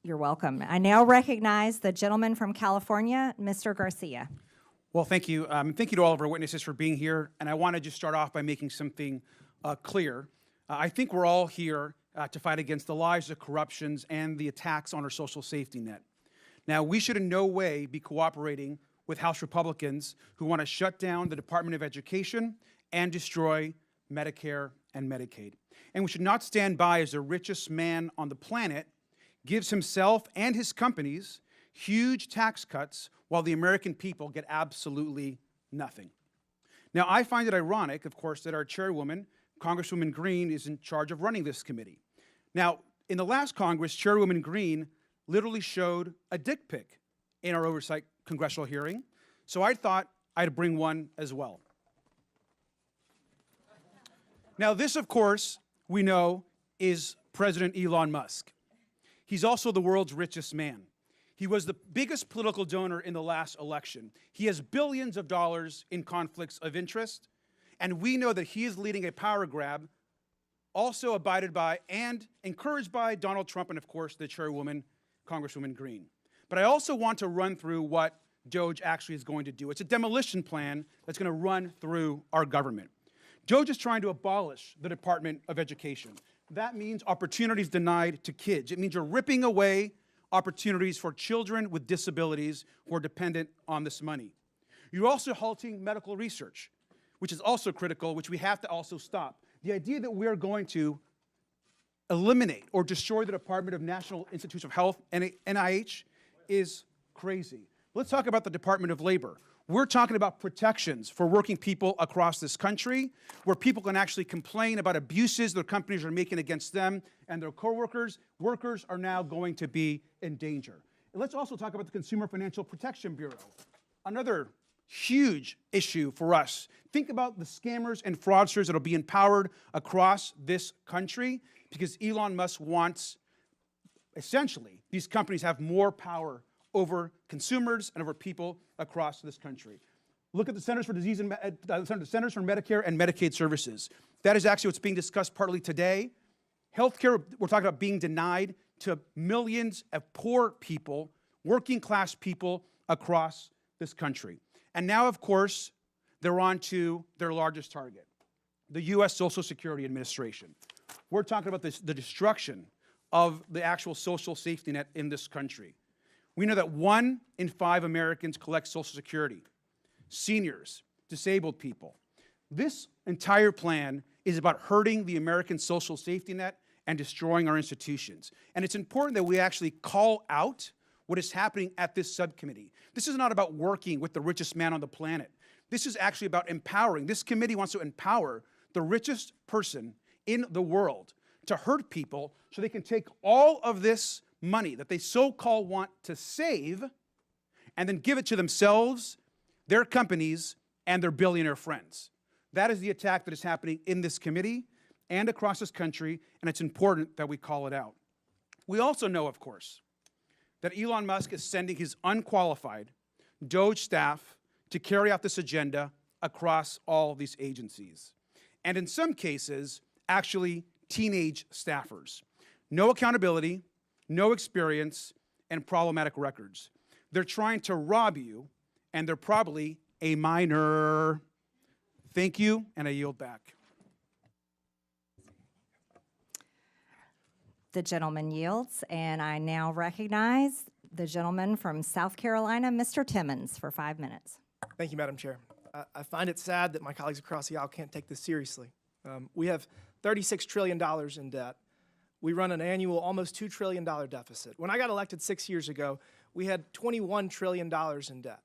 You're welcome. I now recognize the gentleman from California, Mr. Garcia. Well, thank you. Thank you to all of our witnesses for being here. And I want to just start off by making something clear. I think we're all here to fight against the lies, the corruptions, and the attacks on our social safety net. Now, we should in no way be cooperating with House Republicans who want to shut down the Department of Education and destroy Medicare, and Medicaid. And we should not stand by as the richest man on the planet gives himself and his companies huge tax cuts while the American people get absolutely nothing. Now, I find it ironic, of course, that our chairwoman, Congresswoman Green, is in charge of running this committee. Now, in the last Congress, Chairwoman Green literally showed a dick pic in our oversight congressional hearing, so I thought I'd bring one as well. Now, this, of course, we know is President Elon Musk. He's also the world's richest man. He was the biggest political donor in the last election. He has billions of dollars in conflicts of interest, and we know that he is leading a power grab, also abided by and encouraged by Donald Trump and, of course, the chairwoman, Congresswoman Green. But I also want to run through what DOGE actually is going to do. It's a demolition plan that's going to run through our government. DOGE is trying to abolish the Department of Education. That means opportunities denied to kids. It means you're ripping away opportunities for children with disabilities who are dependent on this money. You're also halting medical research, which is also critical, which we have to also stop. The idea that we're going to eliminate or destroy the Department of National Institutes of Health, NIH, is crazy. Let's talk about the Department of Labor. We're talking about protections for working people across this country, where people can actually complain about abuses their companies are making against them and their coworkers. Workers are now going to be in danger. And let's also talk about the Consumer Financial Protection Bureau, another huge issue for us. Think about the scammers and fraudsters that will be empowered across this country because Elon Musk wants, essentially, these companies have more power over consumers and over people across this country. Look at the Centers for Disease and the Centers for Medicare and Medicaid Services. That is actually what's being discussed partly today. Healthcare, we're talking about being denied to millions of poor people, working class people across this country. And now, of course, they're on to their largest target, the U.S. Social Security Administration. We're talking about the destruction of the actual social safety net in this country. We know that 1 in 5 Americans collect Social Security, seniors, disabled people. This entire plan is about hurting the American social safety net and destroying our institutions. And it's important that we actually call out what is happening at this subcommittee. This is not about working with the richest man on the planet. This is actually about empowering. This committee wants to empower the richest person in the world to hurt people so they can take all of this money that they so-called want to save and then give it to themselves, their companies, and their billionaire friends. That is the attack that is happening in this committee and across this country, and it's important that we call it out. We also know, of course, that Elon Musk is sending his unqualified DOGE staff to carry out this agenda across all these agencies. And in some cases, actually teenage staffers. No accountability, no experience, and problematic records. They're trying to rob you, and they're probably a minor. Thank you, and I yield back. The gentleman yields, and I now recognize the gentleman from South Carolina, Mr. Timmons, for 5 minutes. Thank you, Madam Chair. I find it sad that my colleagues across the aisle can't take this seriously. We have $36 trillion in debt. We run an annual almost $2 trillion deficit. When I got elected 6 years ago, we had $21 trillion in debt.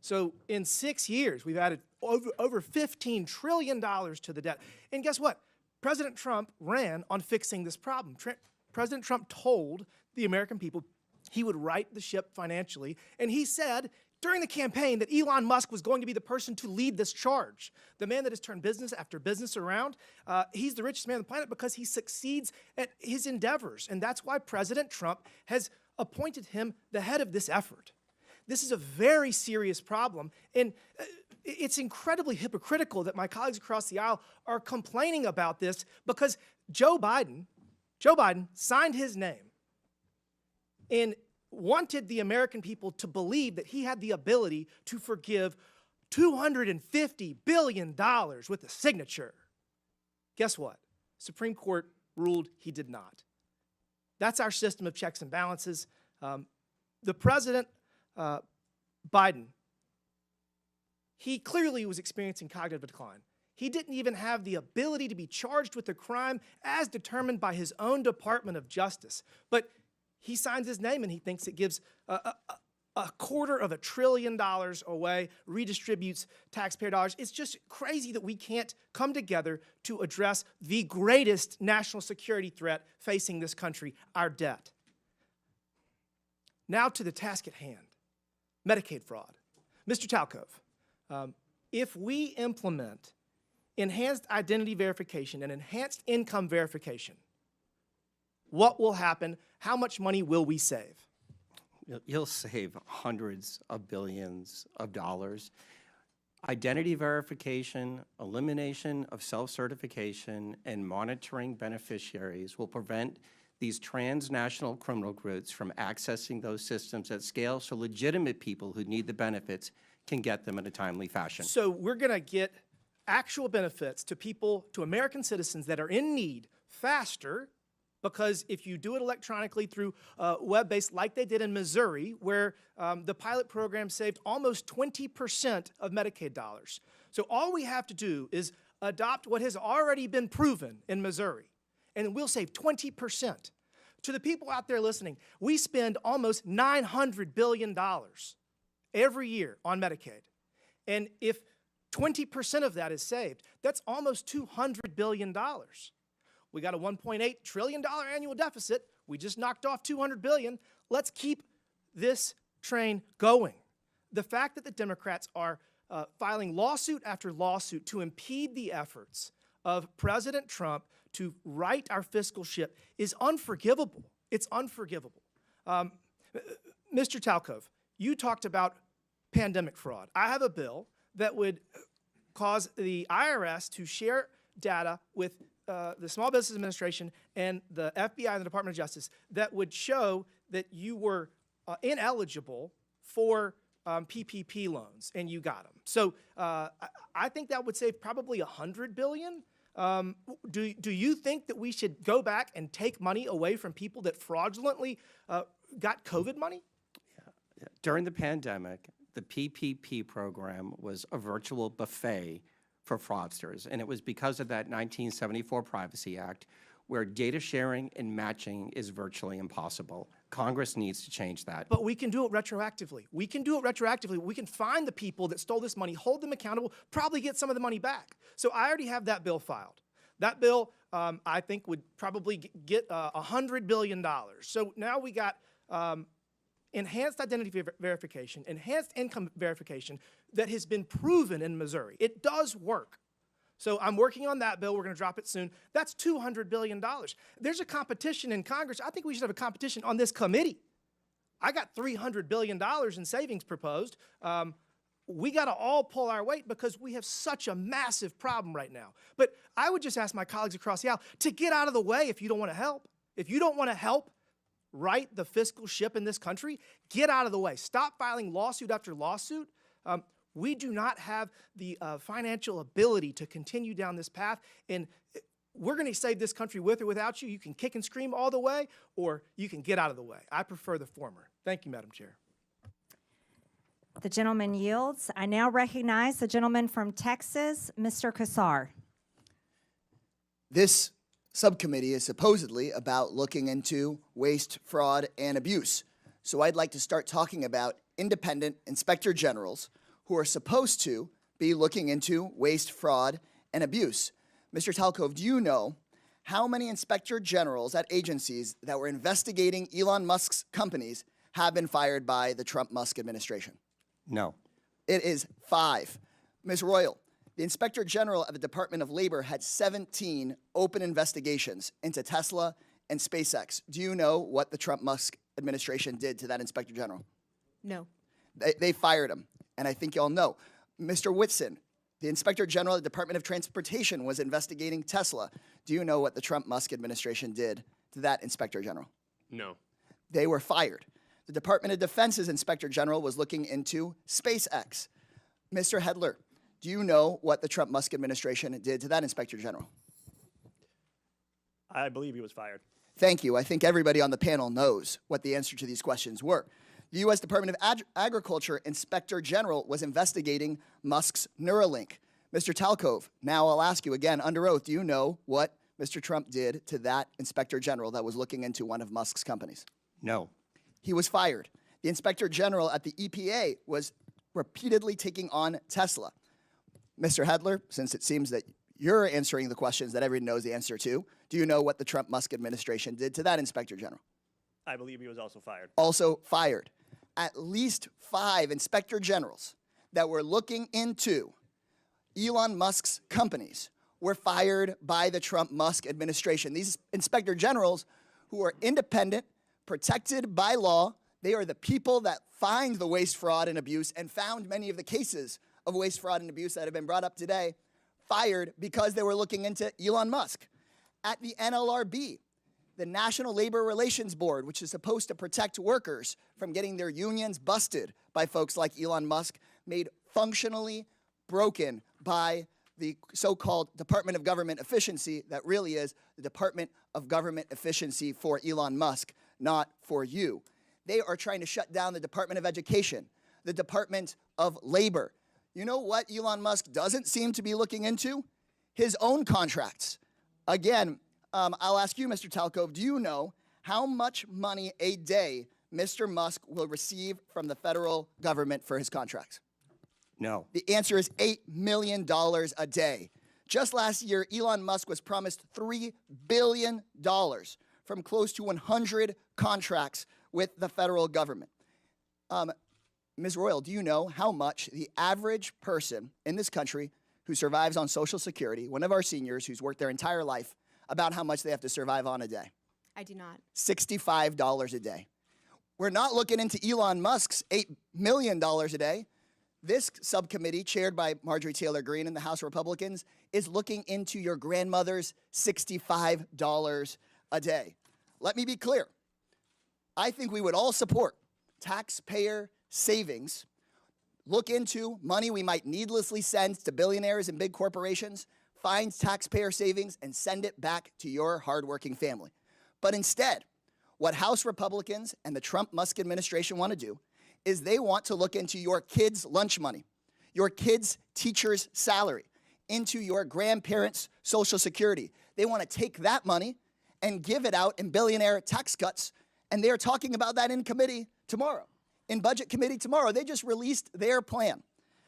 So in 6 years, we've added over $15 trillion to the debt. And guess what? President Trump ran on fixing this problem. President Trump told the American people he would right the ship financially, and he said during the campaign that Elon Musk was going to be the person to lead this charge. The man that has turned business after business around, he's the richest man on the planet because he succeeds at his endeavors. And that's why President Trump has appointed him the head of this effort. This is a very serious problem, and it's incredibly hypocritical that my colleagues across the aisle are complaining about this because Joe Biden signed his name and wanted the American people to believe that he had the ability to forgive $250 billion with a signature. Guess what? Supreme Court ruled he did not. That's our system of checks and balances. The President, Biden, he clearly was experiencing cognitive decline. He didn't even have the ability to be charged with a crime as determined by his own Department of Justice. But he signs his name and he thinks it gives $250 billion away, redistributes taxpayer dollars. It's just crazy that we can't come together to address the greatest national security threat facing this country, our debt. Now to the task at hand, Medicaid fraud. Mr. Talcove, if we implement enhanced identity verification and enhanced income verification, what will happen? How much money will we save? You'll save hundreds of billions of dollars. Identity verification, elimination of self-certification, and monitoring beneficiaries will prevent these transnational criminal groups from accessing those systems at scale so legitimate people who need the benefits can get them in a timely fashion. So we're going to get actual benefits to people, to American citizens that are in need faster, because if you do it electronically through web-based, like they did in Missouri, where the pilot program saved almost 20% of Medicaid dollars. So all we have to do is adopt what has already been proven in Missouri, and we'll save 20%. To the people out there listening, we spend almost $900 billion every year on Medicaid. And if 20% of that is saved, that's almost $200 billion. We got a $1.8 trillion annual deficit. We just knocked off $200 billion. Let's keep this train going. The fact that the Democrats are filing lawsuit after lawsuit to impede the efforts of President Trump to right our fiscal ship is unforgivable. It's unforgivable. Mr. Talcove, you talked about pandemic fraud. I have a bill that would cause the IRS to share data with the Small Business Administration and the FBI and the Department of Justice that would show that you were ineligible for PPP loans and you got them. So I think that would save probably $100 billion. Do you think that we should go back and take money away from people that fraudulently got COVID money? Yeah. During the pandemic, the PPP program was a virtual buffet for fraudsters, and it was because of that 1974 Privacy Act, where data sharing and matching is virtually impossible. Congress needs to change that. But we can do it retroactively. We can do it retroactively. We can find the people that stole this money, hold them accountable, probably get some of the money back. So I already have that bill filed. That bill, I think, would probably get $100 billion. So now we got enhanced identity verification, enhanced income verification that has been proven in Missouri. It does work. So I'm working on that bill. We're going to drop it soon. That's $200 billion. There's a competition in Congress. I think we should have a competition on this committee. I got $300 billion in savings proposed. We got to all pull our weight because we have such a massive problem right now. But I would just ask my colleagues across the aisle to get out of the way if you don't want to help. If you don't want to help right the fiscal ship in this country, get out of the way. Stop filing lawsuit after lawsuit. We do not have the financial ability to continue down this path, and we're going to save this country with or without you. You can kick and scream all the way, or you can get out of the way. I prefer the former. Thank you, Madam Chair. The gentleman yields. I now recognize the gentleman from Texas, Mr. Casar. This subcommittee is supposedly about looking into waste, fraud, and abuse. So I'd like to start talking about independent inspector generals who are supposed to be looking into waste, fraud, and abuse. Mr. Talcove, do you know how many inspector generals at agencies that were investigating Elon Musk's companies have been fired by the Trump-Musk administration? No. It is 5. Ms. Royal, the Inspector General of the Department of Labor had 17 open investigations into Tesla and SpaceX. Do you know what the Trump-Musk administration did to that Inspector General? No. They fired him, and I think y'all know. Mr. Whitson, the Inspector General of the Department of Transportation was investigating Tesla. Do you know what the Trump-Musk administration did to that Inspector General? No. They were fired. The Department of Defense's Inspector General was looking into SpaceX. Mr. Hedtler, do you know what the Trump-Musk administration did to that Inspector General? I believe he was fired. Thank you. I think everybody on the panel knows what the answer to these questions were. The U.S. Department of Agriculture Inspector General was investigating Musk's Neuralink. Mr. Talcove, now I'll ask you again under oath, do you know what Mr. Trump did to that inspector general that was looking into one of Musk's companies? No. He was fired. The inspector general at the EPA was repeatedly taking on Tesla. Mr. Hedtler, since it seems that you're answering the questions that everyone knows the answer to, do you know what the Trump-Musk administration did to that inspector general? I believe he was also fired. Also fired. At least 5 inspector generals that were looking into Elon Musk's companies were fired by the Trump-Musk administration. These inspector generals who are independent, protected by law, they are the people that find the waste, fraud, and abuse and found many of the cases of waste, fraud, and abuse that have been brought up today, fired because they were looking into Elon Musk. At the NLRB, the National Labor Relations Board, which is supposed to protect workers from getting their unions busted by folks like Elon Musk, made functionally broken by the so-called Department of Government Efficiency that really is the Department of Government Efficiency for Elon Musk, not for you. They are trying to shut down the Department of Education, the Department of Labor. You know what Elon Musk doesn't seem to be looking into? His own contracts. Again, I'll ask you, Mr. Talcove, do you know how much money a day Mr. Musk will receive from the federal government for his contracts? No. The answer is $8 million a day. Just last year, Elon Musk was promised $3 billion from close to 100 contracts with the federal government. Ms. Royal, do you know how much the average person in this country who survives on Social Security, one of our seniors who's worked their entire life, about how much they have to survive on a day? I do not. $65 a day. We're not looking into Elon Musk's $8 million a day. This subcommittee, chaired by Marjorie Taylor Greene and the House Republicans, is looking into your grandmother's $65 a day. Let me be clear. I think we would all support taxpayer savings, look into money we might needlessly send to billionaires and big corporations, find taxpayer savings, and send it back to your hardworking family. But instead, what House Republicans and the Trump-Musk administration want to do is they want to look into your kids' lunch money, your kids' teacher's salary, into your grandparents' Social Security. They want to take that money and give it out in billionaire tax cuts, and they're talking about that in committee tomorrow, in Budget Committee tomorrow. They just released their plan.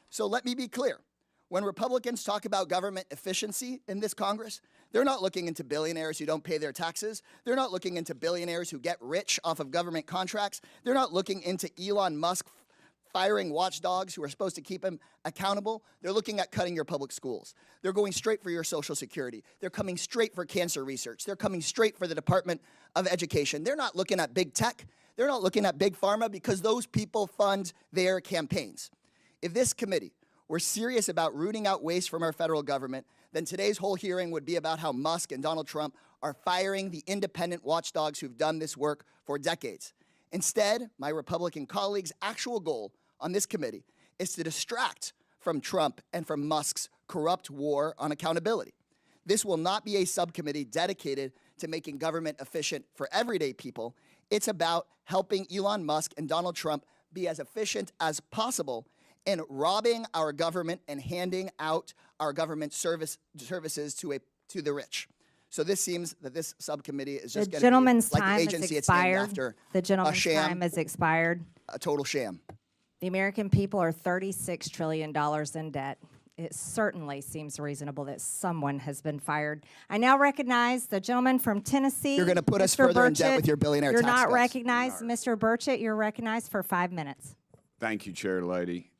So let me be clear. When Republicans talk about government efficiency in this Congress, they're not looking into billionaires who don't pay their taxes. They're not looking into billionaires who get rich off of government contracts. They're not looking into Elon Musk firing watchdogs who are supposed to keep him accountable. They're looking at cutting your public schools. They're going straight for your Social Security. They're coming straight for cancer research. They're coming straight for the Department of Education. They're not looking at big tech. They're not looking at big pharma because those people fund their campaigns. If this committee were serious about rooting out waste from our federal government, then today's whole hearing would be about how Musk and Donald Trump are firing the independent watchdogs who've done this work for decades. Instead, my Republican colleagues' actual goal on this committee is to distract from Trump and from Musk's corrupt war on accountability. This will not be a subcommittee dedicated to making government efficient for everyday people. It's about helping Elon Musk and Donald Trump be as efficient as possible in robbing our government and handing out our government services to the rich. So this seems that this subcommittee is just going to be like the agency it's named after. The gentleman's a sham, time has expired. a total sham. The American people are $36 trillion in debt. It certainly seems reasonable that someone has been fired. I now recognize the gentleman from Tennessee. You're going to put us Mr. further in debt Burchett. with your billionaire You're tax not cuts. recognized. Mr. Burchett, you're recognized for 5 minutes. Thank you, Chair Lady.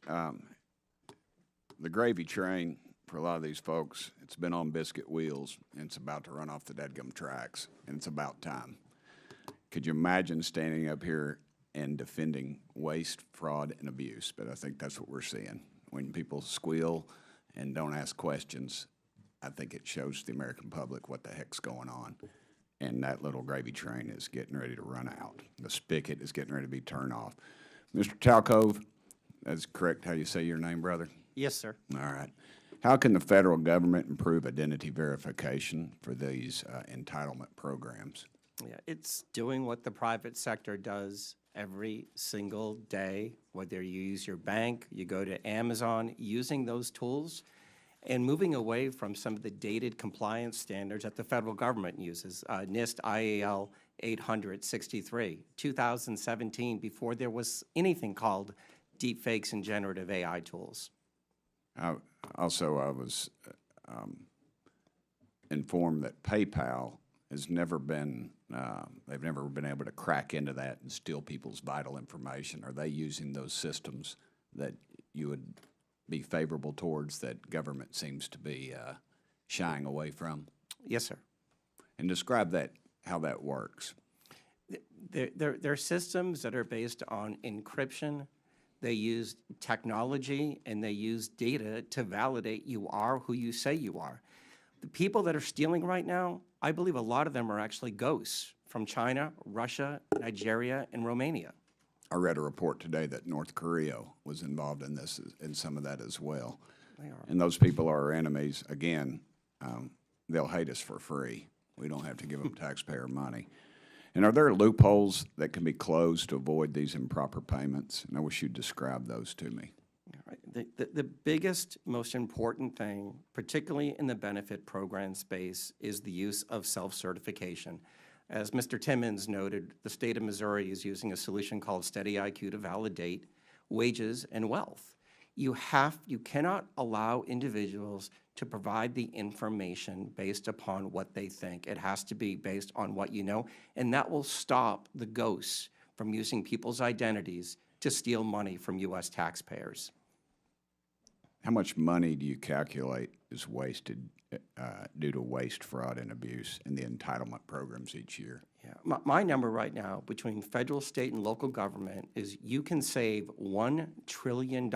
The gravy train, for a lot of these folks, it's been on biscuit wheels, and it's about to run off the dadgum tracks, and it's about time. Could you imagine standing up here and defending waste, fraud, and abuse? But I think that's what we're seeing. When people squeal and don't ask questions, I think it shows the American public what the heck's going on. And that little gravy train is getting ready to run out. The spigot is getting ready to be turned off. Mr. Talcove, that's correct how you say your name, brother? Yes, sir. All right. How can the federal government improve identity verification for these entitlement programs? Yeah, it's doing what the private sector does every single day, whether you use your bank, you go to Amazon, using those tools. and moving away from some of the dated compliance standards that the federal government uses, NIST IAL 863, 2017, before there was anything called deepfakes and generative AI tools. I was informed that PayPal has never been, they've never been able to crack into that and steal people's vital information. Are they using those systems that you would be favorable towards that government seems to be shying away from? Yes, sir. And describe that, how that works. They're systems that are based on encryption. They use technology and they use data to validate you are who you say you are. The people that are stealing right now, I believe a lot of them are actually ghosts from China, Russia, Nigeria, and Romania. I read a report today that North Korea was involved in this, in some of that as well. They are. And those people are our enemies. Again, they'll hate us for free. We don't have to give them taxpayer money. And are there loopholes that can be closed to avoid these improper payments? And I wish you'd describe those to me. The biggest, most important thing, particularly in the benefit program space, is the use of self-certification. As Mr. Timmons noted, the state of Missouri is using a solution called Steady IQ to validate wages and wealth. You cannot allow individuals to provide the information based upon what they think. It has to be based on what you know, and that will stop the ghosts from using people's identities to steal money from U.S. taxpayers. How much money do you calculate is wasted due to waste, fraud, and abuse in the entitlement programs each year? Yeah, my number right now between federal, state, and local government is you can save $1 trillion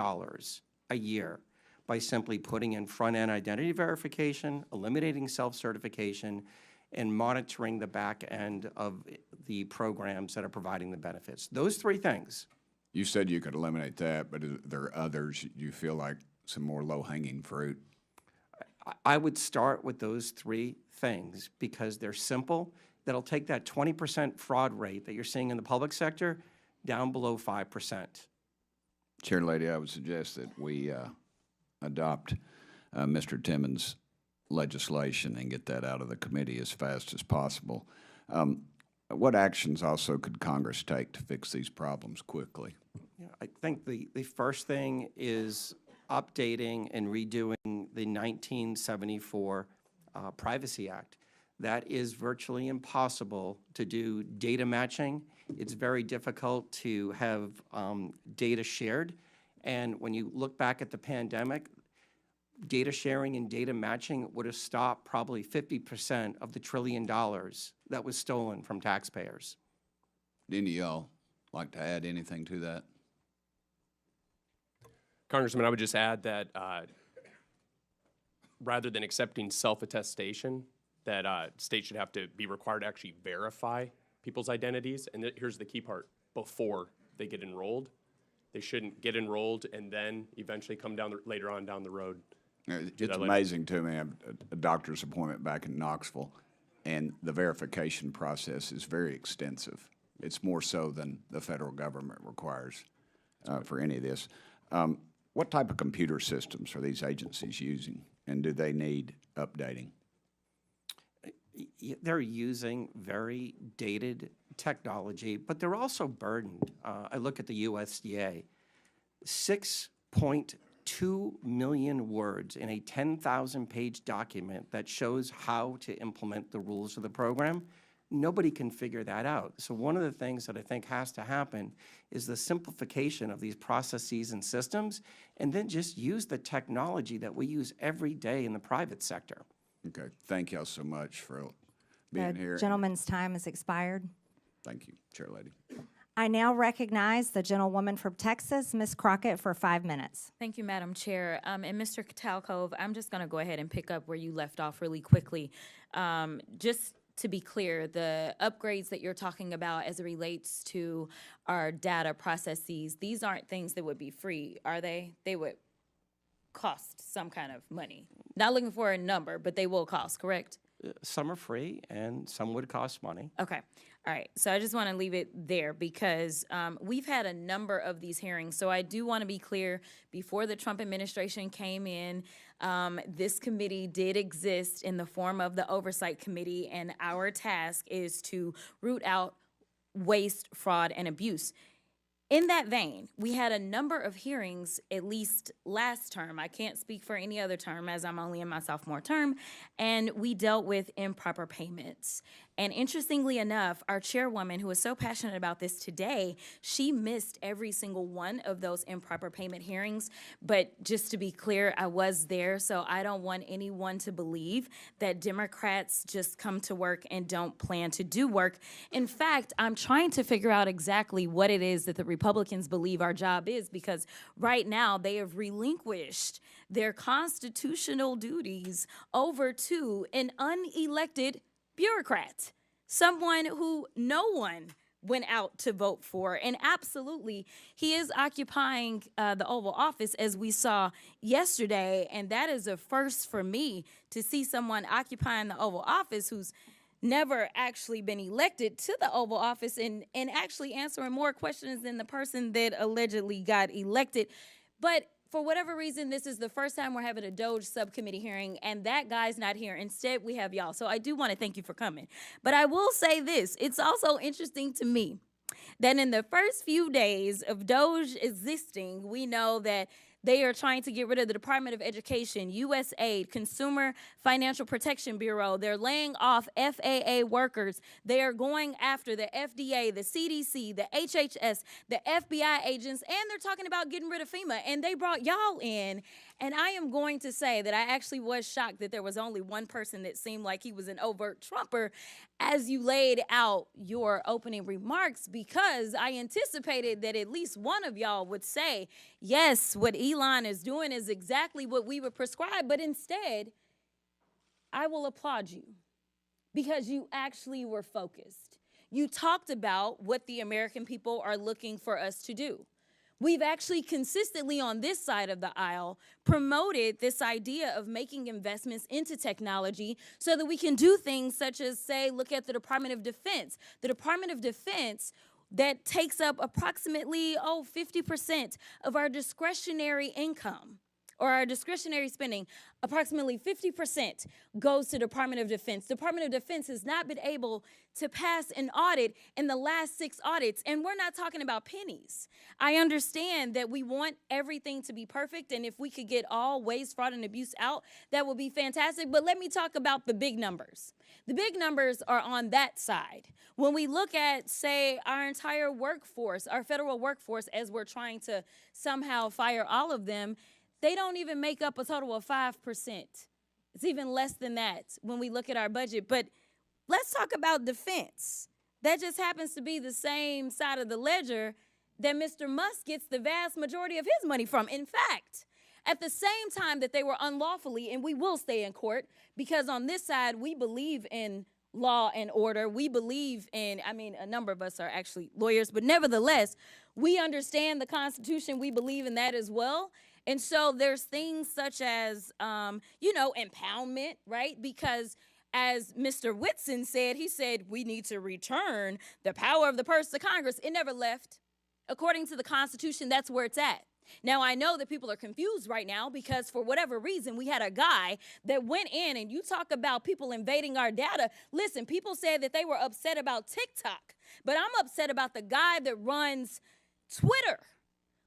a year by simply putting in front-end identity verification, eliminating self-certification, and monitoring the back end of the programs that are providing the benefits. Those three things. You said you could eliminate that, but are there others you feel like some more low-hanging fruit? I would start with those three things because they're simple. That'll take that 20% fraud rate that you're seeing in the public sector down below 5%. Chair Lady, I would suggest that we adopt Mr. Timmons' legislation and get that out of the committee as fast as possible. What actions also could Congress take to fix these problems quickly? Yeah, I think the first thing is updating and redoing the 1974 Privacy Act. That is virtually impossible to do data matching. It's very difficult to have data shared. And when you look back at the pandemic, data sharing and data matching would have stopped probably 50% of the $1 trillion that was stolen from taxpayers. Do any of y'all like to add anything to that? Congressman, I would just add that rather than accepting self-attestation, that states should have to be required to actually verify people's identities. And here's the key part: before they get enrolled. They shouldn't get enrolled and then eventually come down later on down the road. It's amazing to me. I have a doctor's appointment back in Knoxville, and the verification process is very extensive. It's more so than the federal government requires for any of this. What type of computer systems are these agencies using, and do they need updating? They're using very dated technology, but they're also burdened. I look at the USDA, 6.2 million words in a 10,000-page document that shows how to implement the rules of the program. Nobody can figure that out. So one of the things that I think has to happen is the simplification of these processes and systems, and then just use the technology that we use every day in the private sector. Okay, thank y'all so much for being here. Gentleman's time has expired. Thank you, Chair Lady. I now recognize the gentlewoman from Texas, Ms. Crockett, for 5 minutes. Thank you, Madam Chair. And Mr. Talcove, I'm just going to go ahead and pick up where you left off really quickly. Just to be clear, the upgrades that you're talking about as it relates to our data processes, these aren't things that would be free, are they? They would cost some kind of money. Not looking for a number, but they will cost, correct? Some are free and some would cost money. Okay. All right, so I just want to leave it there because we've had a number of these hearings. So I do want to be clear, before the Trump administration came in, this committee did exist in the form of the Oversight Committee, and our task is to root out waste, fraud, and abuse. In that vein, we had a number of hearings, at least last term. I can't speak for any other term as I'm only in my sophomore term, and we dealt with improper payments. And interestingly enough, our chairwoman, who is so passionate about this today, she missed every single one of those improper payment hearings. But just to be clear, I was there, so I don't want anyone to believe that Democrats just come to work and don't plan to do work. In fact, I'm trying to figure out exactly what it is that the Republicans believe our job is, because right now they have relinquished their constitutional duties over to an unelected bureaucrat, someone who no one went out to vote for. And absolutely, he is occupying the Oval Office, as we saw yesterday. And that is a first for me, to see someone occupying the Oval Office who's never actually been elected to the Oval Office and actually answering more questions than the person that allegedly got elected. But for whatever reason, this is the first time we're having a DOGE subcommittee hearing, and that guy's not here. Instead, we have y'all. So I do want to thank you for coming. But I will say this. It's also interesting to me that in the first few days of DOGE existing, we know that they are trying to get rid of the Department of Education, USAID, Consumer Financial Protection Bureau. They're laying off FAA workers. They are going after the FDA, the CDC, the HHS, the FBI agents, and they're talking about getting rid of FEMA. And they brought y'all in. And I am going to say that I actually was shocked that there was only one person that seemed like he was an overt Trumper as you laid out your opening remarks, because I anticipated that at least one of y'all would say, yes, what Elon is doing is exactly what we would prescribe. But instead, I will applaud you because you actually were focused. You talked about what the American people are looking for us to do. We've actually consistently on this side of the aisle promoted this idea of making investments into technology so that we can do things such as, say, look at the Department of Defense. The Department of Defense that takes up approximately, 50% of our discretionary income or our discretionary spending. Approximately 50% goes to Department of Defense. Department of Defense has not been able to pass an audit in the last 6 audits, and we're not talking about pennies. I understand that we want everything to be perfect, and if we could get all waste, fraud, and abuse out, that would be fantastic. But let me talk about the big numbers. The big numbers are on that side. When we look at, say, our entire workforce, our federal workforce, as we're trying to somehow fire all of them, they don't even make up a total of 5%. It's even less than that when we look at our budget. But let's talk about defense. That just happens to be the same side of the ledger that Mr. Musk gets the vast majority of his money from. In fact, at the same time that they were unlawfully, and we will stay in court, because on this side, we believe in law and order. We believe in, a number of us are actually lawyers, but nevertheless, we understand the Constitution. We believe in that as well. And so there's things such as, impoundment, right? Because as Mr. Whitson said, he said, we need to return the power of the purse to Congress. It never left. According to the Constitution, that's where it's at. Now, I know that people are confused right now because for whatever reason, we had a guy that went in, and you talk about people invading our data. Listen, people said that they were upset about TikTok, but I'm upset about the guy that runs Twitter,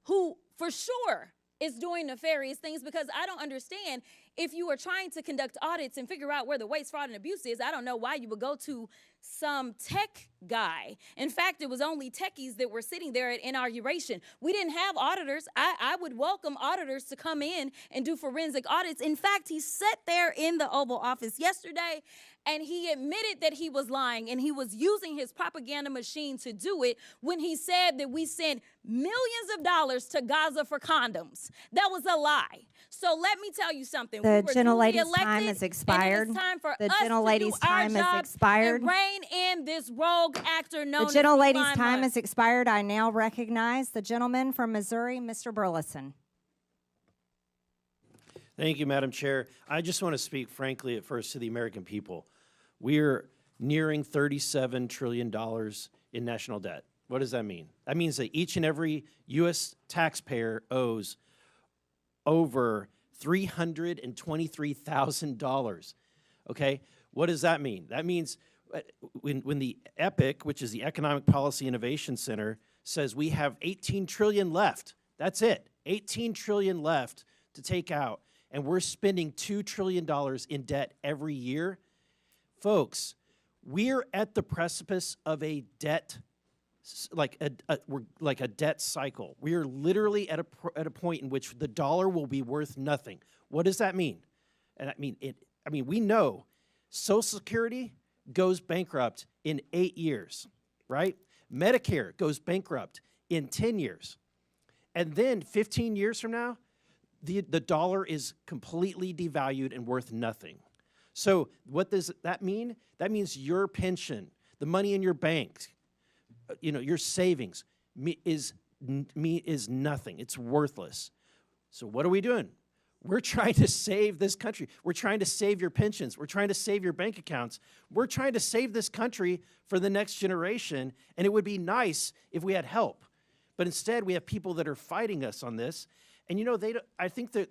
who for sure is doing nefarious things, because I don't understand, if you are trying to conduct audits and figure out where the waste, fraud, and abuse is, I don't know why you would go to some tech guy. In fact, it was only techies that were sitting there at inauguration. We didn't have auditors. I would welcome auditors to come in and do forensic audits. In fact, he sat there in the Oval Office yesterday and he admitted that he was lying, and he was using his propaganda machine to do it when he said that we sent millions of dollars to Gaza for condoms. That was a lie. So let me tell you something. The we gentlelady's time has expired. And it is time for the us gentlelady's to do our time job has expired. and rein in this rogue actor known The as gentlelady's Elon time Musk. has expired. I now recognize the gentleman from Missouri, Mr. Burleson. Thank you, Madam Chair. I just want to speak frankly at first to the American people. We're nearing $37 trillion in national debt. What does that mean? That means that each and every U.S. taxpayer owes over $323,000. Okay? What does that mean? That means when the EPIC, which is the Economic Policy Innovation Center, says we have 18 trillion left. That's it. 18 trillion left to take out, and we're spending $2 trillion in debt every year. Folks, we're at the precipice of a debt, we're like a debt cycle. We are literally at a point in which the dollar will be worth nothing. What does that mean? And we know Social Security goes bankrupt in 8 years, right? Medicare goes bankrupt in 10 years. And then 15 years from now, the dollar is completely devalued and worth nothing. So what does that mean? That means your pension, the money in your bank, your savings is nothing. It's worthless. So what are we doing? We're trying to save this country. We're trying to save your pensions. We're trying to save your bank accounts. We're trying to save this country for the next generation, and it would be nice if we had help. But instead, we have people that are fighting us on this. And I think that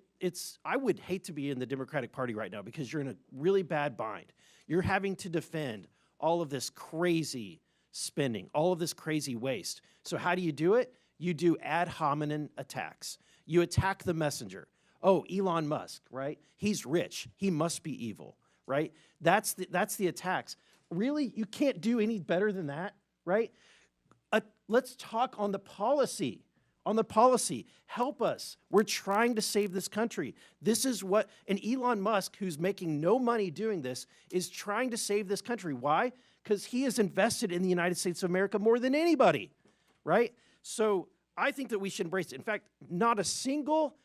I would hate to be in the Democratic Party right now because you're in a really bad bind. You're having to defend all of this crazy spending, all of this crazy waste. So how do you do it? You do ad hominem attacks. You attack the messenger. Oh, Elon Musk, right? He's rich. He must be evil, right? That's the attacks. Really, you can't do any better than that, right? Let's talk on the policy. Help us. We're trying to save this country. This is what, and Elon Musk, who's making no money doing this, is trying to save this country. Why? Because he has invested in the United States of America more than anybody, right? So I think that we should embrace it. In fact, not a single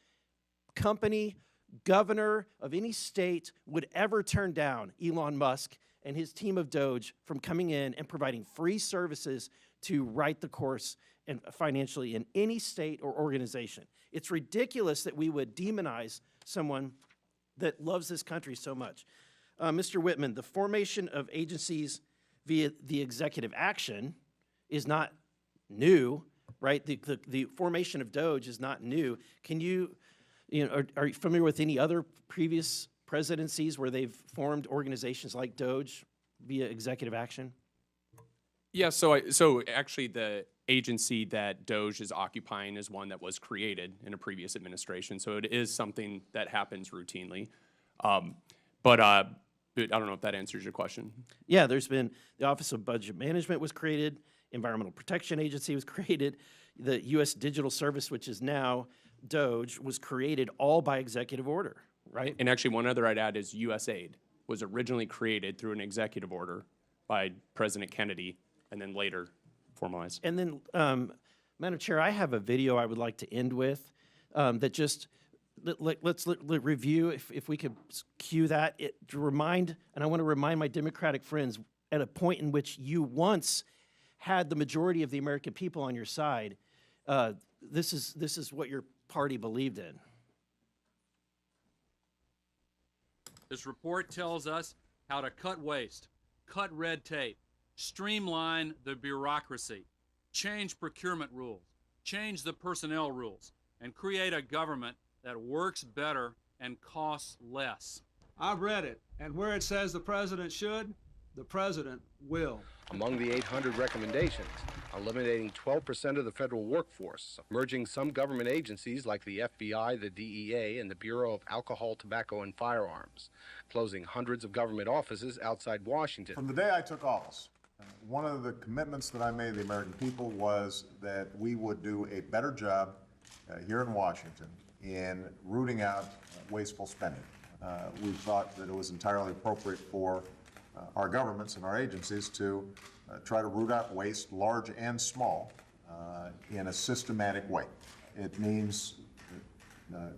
company, governor of any state would ever turn down Elon Musk and his team of DOGE from coming in and providing free services to right the course and financially in any state or organization. It's ridiculous that we would demonize someone that loves this country so much. Mr. Whitman, the formation of agencies via the executive action is not new, right? The formation of DOGE is not new. Can you, are you familiar with any other previous presidencies where they've formed organizations like DOGE via executive action? Yeah, so actually the agency that DOGE is occupying is one that was created in a previous administration, so it is something that happens routinely. But I don't know if that answers your question. Yeah, there's been the Office of Budget Management was created, Environmental Protection Agency was created, the U.S. Digital Service, which is now DOGE, was created all by executive order, right? And actually one other I'd add is USAID was originally created through an executive order by President Kennedy and then later formalized. And then, Madam Chair, I have a video I would like to end with that just, let's review, if we could cue that, to remind, and I want to remind my Democratic friends, at a point in which you once had the majority of the American people on your side, this is what your party believed in. This report tells us how to cut waste, cut red tape, streamline the bureaucracy, change procurement rules, change the personnel rules, and create a government that works better and costs less. I've read it, and where it says the president should, the president will. Among the 800 recommendations, eliminating 12% of the federal workforce, merging some government agencies like the FBI, the DEA, and the Bureau of Alcohol, Tobacco, and Firearms, closing hundreds of government offices outside Washington. From the day I took office, one of the commitments that I made to the American people was that we would do a better job here in Washington in rooting out wasteful spending. We thought that it was entirely appropriate for our governments and our agencies to try to root out waste, large and small, in a systematic way. It means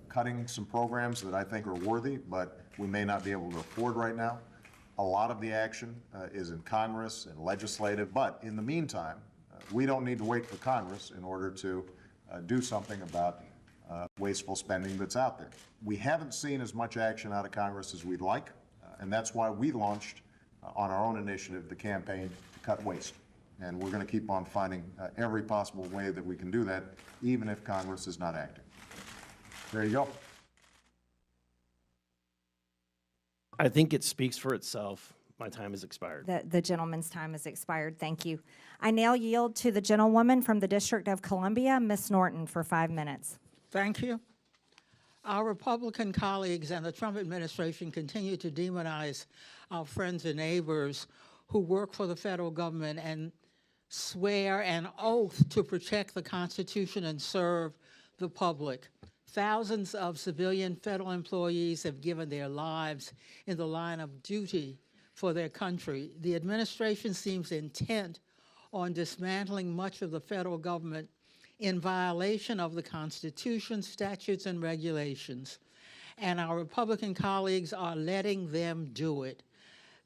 cutting some programs that I think are worthy, but we may not be able to afford right now. A lot of the action is in Congress and legislative, but in the meantime, we don't need to wait for Congress in order to do something about wasteful spending that's out there. We haven't seen as much action out of Congress as we'd like, and that's why we launched on our own initiative, the campaign to cut waste. And we're going to keep on finding every possible way that we can do that, even if Congress is not acting. There you go. I think it speaks for itself. My time has expired. The gentleman's time has expired. Thank you. I now yield to the gentlewoman from the District of Columbia, Ms. Norton, for 5 minutes. Thank you. Our Republican colleagues and the Trump administration continue to demonize our friends and neighbors who work for the federal government and swear an oath to protect the Constitution and serve the public. Thousands of civilian federal employees have given their lives in the line of duty for their country. The administration seems intent on dismantling much of the federal government in violation of the Constitution, statutes, and regulations. And our Republican colleagues are letting them do it.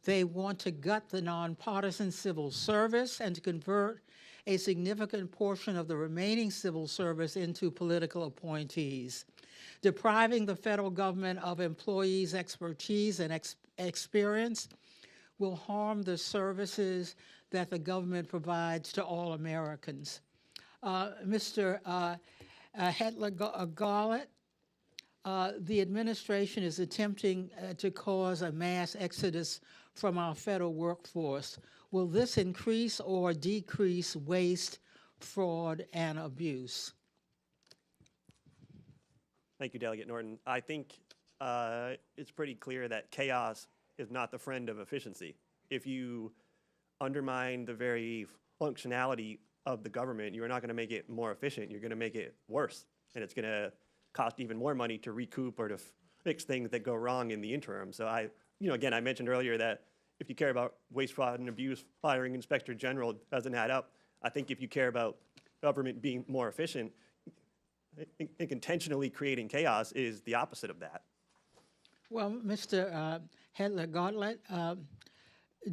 They want to gut the nonpartisan civil service and to convert a significant portion of the remaining civil service into political appointees. Depriving the federal government of employees' expertise and experience will harm the services that the government provides to all Americans. Mr. Hedtler-Gaudet, the administration is attempting to cause a mass exodus from our federal workforce. Will this increase or decrease waste, fraud, and abuse? Thank you, Delegate Norton. I think it's pretty clear that chaos is not the friend of efficiency. If you undermine the very functionality of the government, you're not going to make it more efficient. You're going to make it worse, and it's going to cost even more money to recoup or to fix things that go wrong in the interim. So again, I mentioned earlier that if you care about waste, fraud, and abuse, firing Inspector General doesn't add up. I think if you care about government being more efficient, I think intentionally creating chaos is the opposite of that. Well, Mr. Hedtler-Gaudet,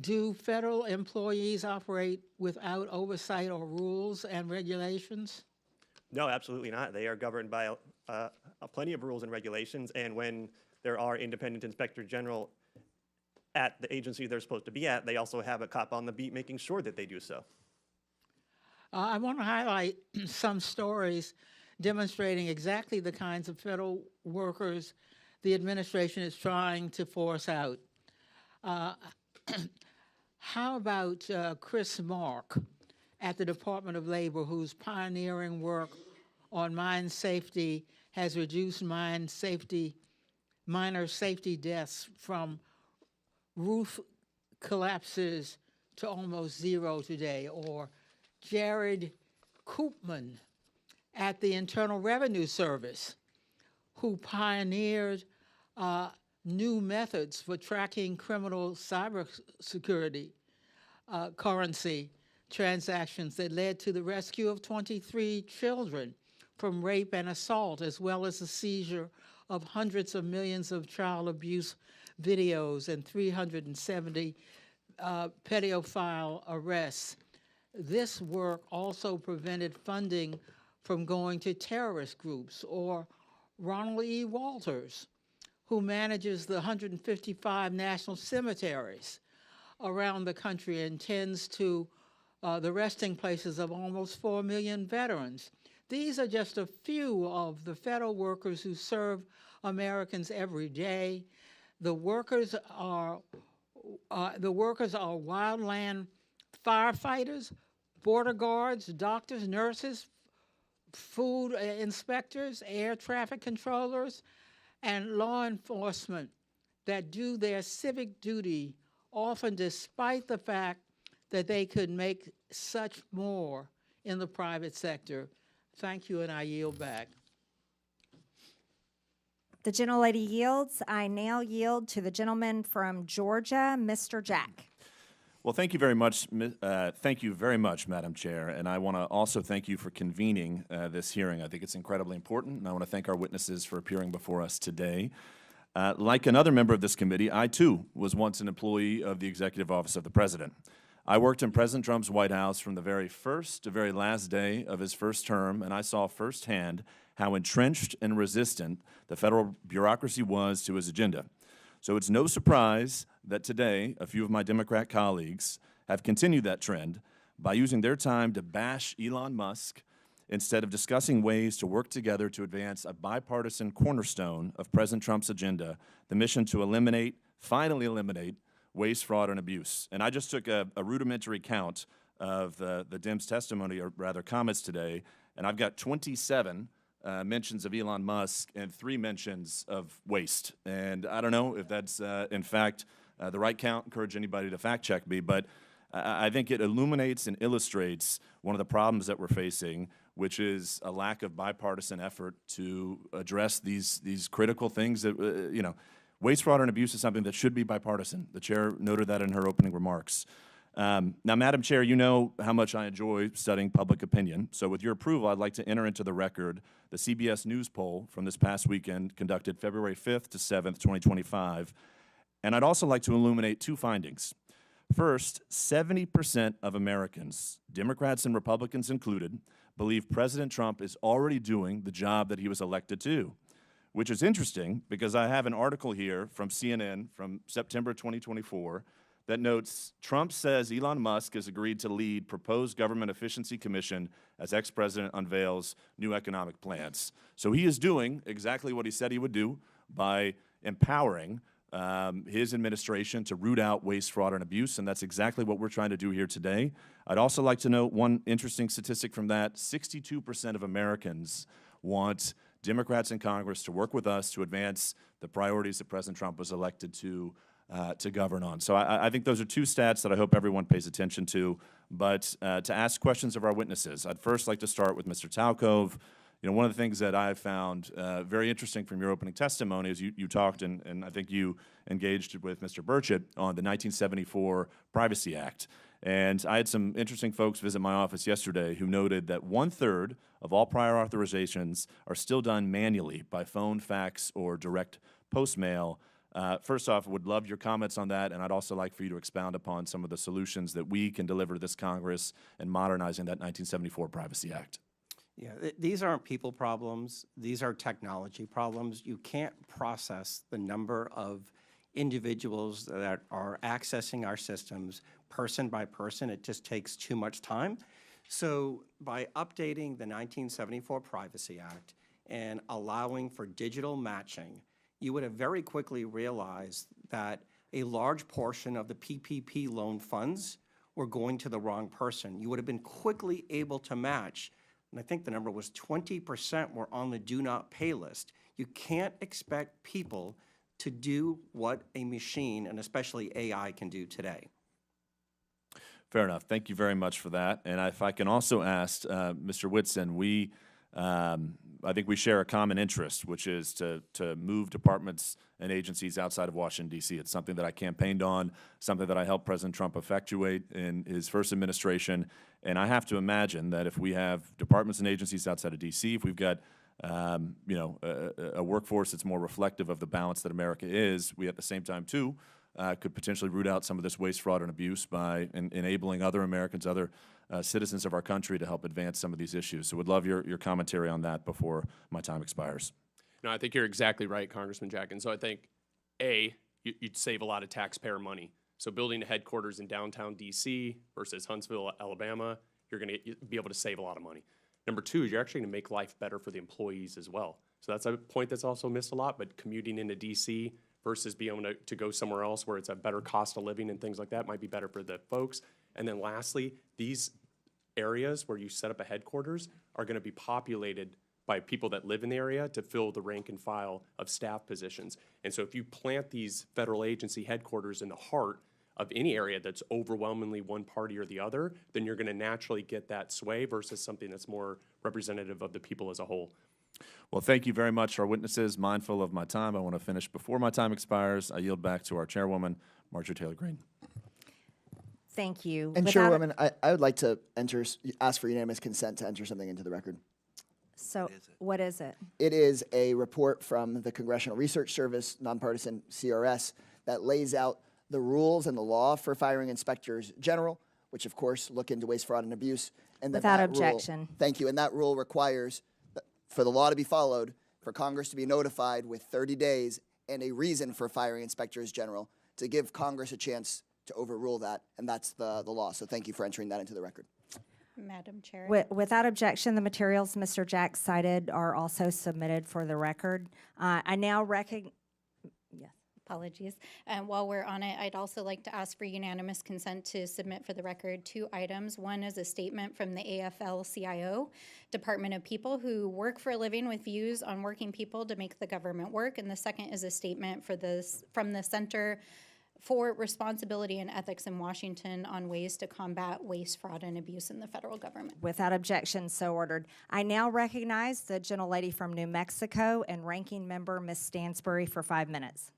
do federal employees operate without oversight or rules and regulations? No, absolutely not. They are governed by plenty of rules and regulations, and when there are independent inspector general at the agency they're supposed to be at, they also have a cop on the beat making sure that they do so. I want to highlight some stories demonstrating exactly the kinds of federal workers the administration is trying to force out. How about Chris Mark at the Department of Labor, whose pioneering work on mine safety has reduced minor safety deaths from roof collapses to almost zero today? Or Jared Koopman at the Internal Revenue Service, who pioneered new methods for tracking criminal cybersecurity currency transactions that led to the rescue of 23 children from rape and assault, as well as the seizure of hundreds of millions of child abuse videos and 370 pedophile arrests. This work also prevented funding from going to terrorist groups. Or Ronald E. Walters, who manages the 155 national cemeteries around the country and tends to the resting places of almost 4 million veterans. These are just a few of the federal workers who serve Americans every day. The workers are wildland firefighters, border guards, doctors, nurses, food inspectors, air traffic controllers, and law enforcement that do their civic duty, often despite the fact that they could make such more in the private sector. Thank you, and I yield back. The gentlelady yields. I now yield to the gentleman from Georgia, Mr. Jack. Well, thank you very much. Thank you very much, Madam Chair, and I want to also thank you for convening this hearing. I think it's incredibly important, and I want to thank our witnesses for appearing before us today. Like another member of this committee, I too was once an employee of the Executive Office of the President. I worked in President Trump's White House from the very first to very last day of his first term, and I saw firsthand how entrenched and resistant the federal bureaucracy was to his agenda. So it's no surprise that today a few of my Democrat colleagues have continued that trend by using their time to bash Elon Musk instead of discussing ways to work together to advance a bipartisan cornerstone of President Trump's agenda, the mission to eliminate, finally eliminate, waste, fraud, and abuse. And I just took a rudimentary count of the Dems' testimony, or rather comments today, and I've got 27 mentions of Elon Musk and 3 mentions of waste. And I don't know if that's, in fact, the right count. Encourage anybody to fact check me, but I think it illuminates and illustrates one of the problems that we're facing, which is a lack of bipartisan effort to address these critical things that, waste, fraud, and abuse is something that should be bipartisan. The chair noted that in her opening remarks. Now, Madam Chair, you know how much I enjoy studying public opinion. So with your approval, I'd like to enter into the record the CBS News poll from this past weekend, conducted February 5th to 7th, 2025. And I'd also like to illuminate 2 findings. First, 70% of Americans, Democrats and Republicans included, believe President Trump is already doing the job that he was elected to, which is interesting because I have an article here from CNN from September 2024 that notes Trump says Elon Musk has agreed to lead proposed government efficiency commission as ex-president unveils new economic plans. So he is doing exactly what he said he would do by empowering his administration to root out waste, fraud, and abuse, and that's exactly what we're trying to do here today. I'd also like to note one interesting statistic from that. 62% of Americans want Democrats in Congress to work with us to advance the priorities that President Trump was elected to govern on. So I think those are 2 stats that I hope everyone pays attention to. But to ask questions of our witnesses, I'd first like to start with Mr. Talcove. You know, one of the things that I found very interesting from your opening testimony is you talked, and I think you engaged with Mr. Burchett on the 1974 Privacy Act. And I had some interesting folks visit my office yesterday who noted that 1/3 of all prior authorizations are still done manually by phone, fax, or direct post mail. First off, would love your comments on that, and I'd also like for you to expound upon some of the solutions that we can deliver to this Congress in modernizing that 1974 Privacy Act. Yeah, these aren't people problems. These are technology problems. You can't process the number of individuals that are accessing our systems person by person. It just takes too much time. So by updating the 1974 Privacy Act and allowing for digital matching, you would have very quickly realized that a large portion of the PPP loan funds were going to the wrong person. You would have been quickly able to match, and I think the number was 20% were on the do not pay list. You can't expect people to do what a machine, and especially AI, can do today. Fair enough. Thank you very much for that. And if I can also ask Mr. Whitson, I think we share a common interest, which is to move departments and agencies outside of Washington, D.C. It's something that I campaigned on, something that I helped President Trump effectuate in his first administration. And I have to imagine that if we have departments and agencies outside of D.C., if we've got a workforce that's more reflective of the balance that America is, we at the same time, too, could potentially root out some of this waste, fraud, and abuse by enabling other Americans, other citizens of our country to help advance some of these issues. So would love your commentary on that before my time expires. No, I think you're exactly right, Congressman Jack. And so I think, you'd save a lot of taxpayer money. So building a headquarters in downtown D.C. versus Huntsville, Alabama, you're going to be able to save a lot of money. Number 2 is you're actually going to make life better for the employees as well. So that's a point that's also missed a lot, but commuting into D.C. versus being able to go somewhere else where it's a better cost of living and things like that might be better for the folks. And then lastly, these areas where you set up a headquarters are going to be populated by people that live in the area to fill the rank and file of staff positions. And so if you plant these federal agency headquarters in the heart of any area that's overwhelmingly one party or the other, then you're going to naturally get that sway versus something that's more representative of the people as a whole. Well, thank you very much, our witnesses. Mindful of my time, I want to finish before my time expires. I yield back to our chairwoman, Marjorie Taylor Greene. Thank you. And Chairwoman, I would like to ask for unanimous consent to enter something into the record. So what is it? It is a report from the Congressional Research Service, nonpartisan CRS, that lays out the rules and the law for firing inspectors general, which of course look into waste, fraud, and abuse. And Without that objection. Rule, thank you. And that rule requires for the law to be followed, for Congress to be notified with 30 days and a reason for firing inspectors general to give Congress a chance to overrule that, and that's the law. So thank you for entering that into the record. Madam Chair. Without objection, the materials Mr. Jack cited are also submitted for the record. I now recognize. Yes. Apologies. While we're on it, I'd also like to ask for unanimous consent to submit for the record 2 items. One is a statement from the AFL-CIO, Department of People who work for a living with views on working people to make the government work. And the second is a statement from the Center for Responsibility and Ethics in Washington on ways to combat waste, fraud, and abuse in the federal government. Without objection, so ordered. I now recognize the gentlelady from New Mexico and Ranking Member Ms. Stansbury for 5 minutes.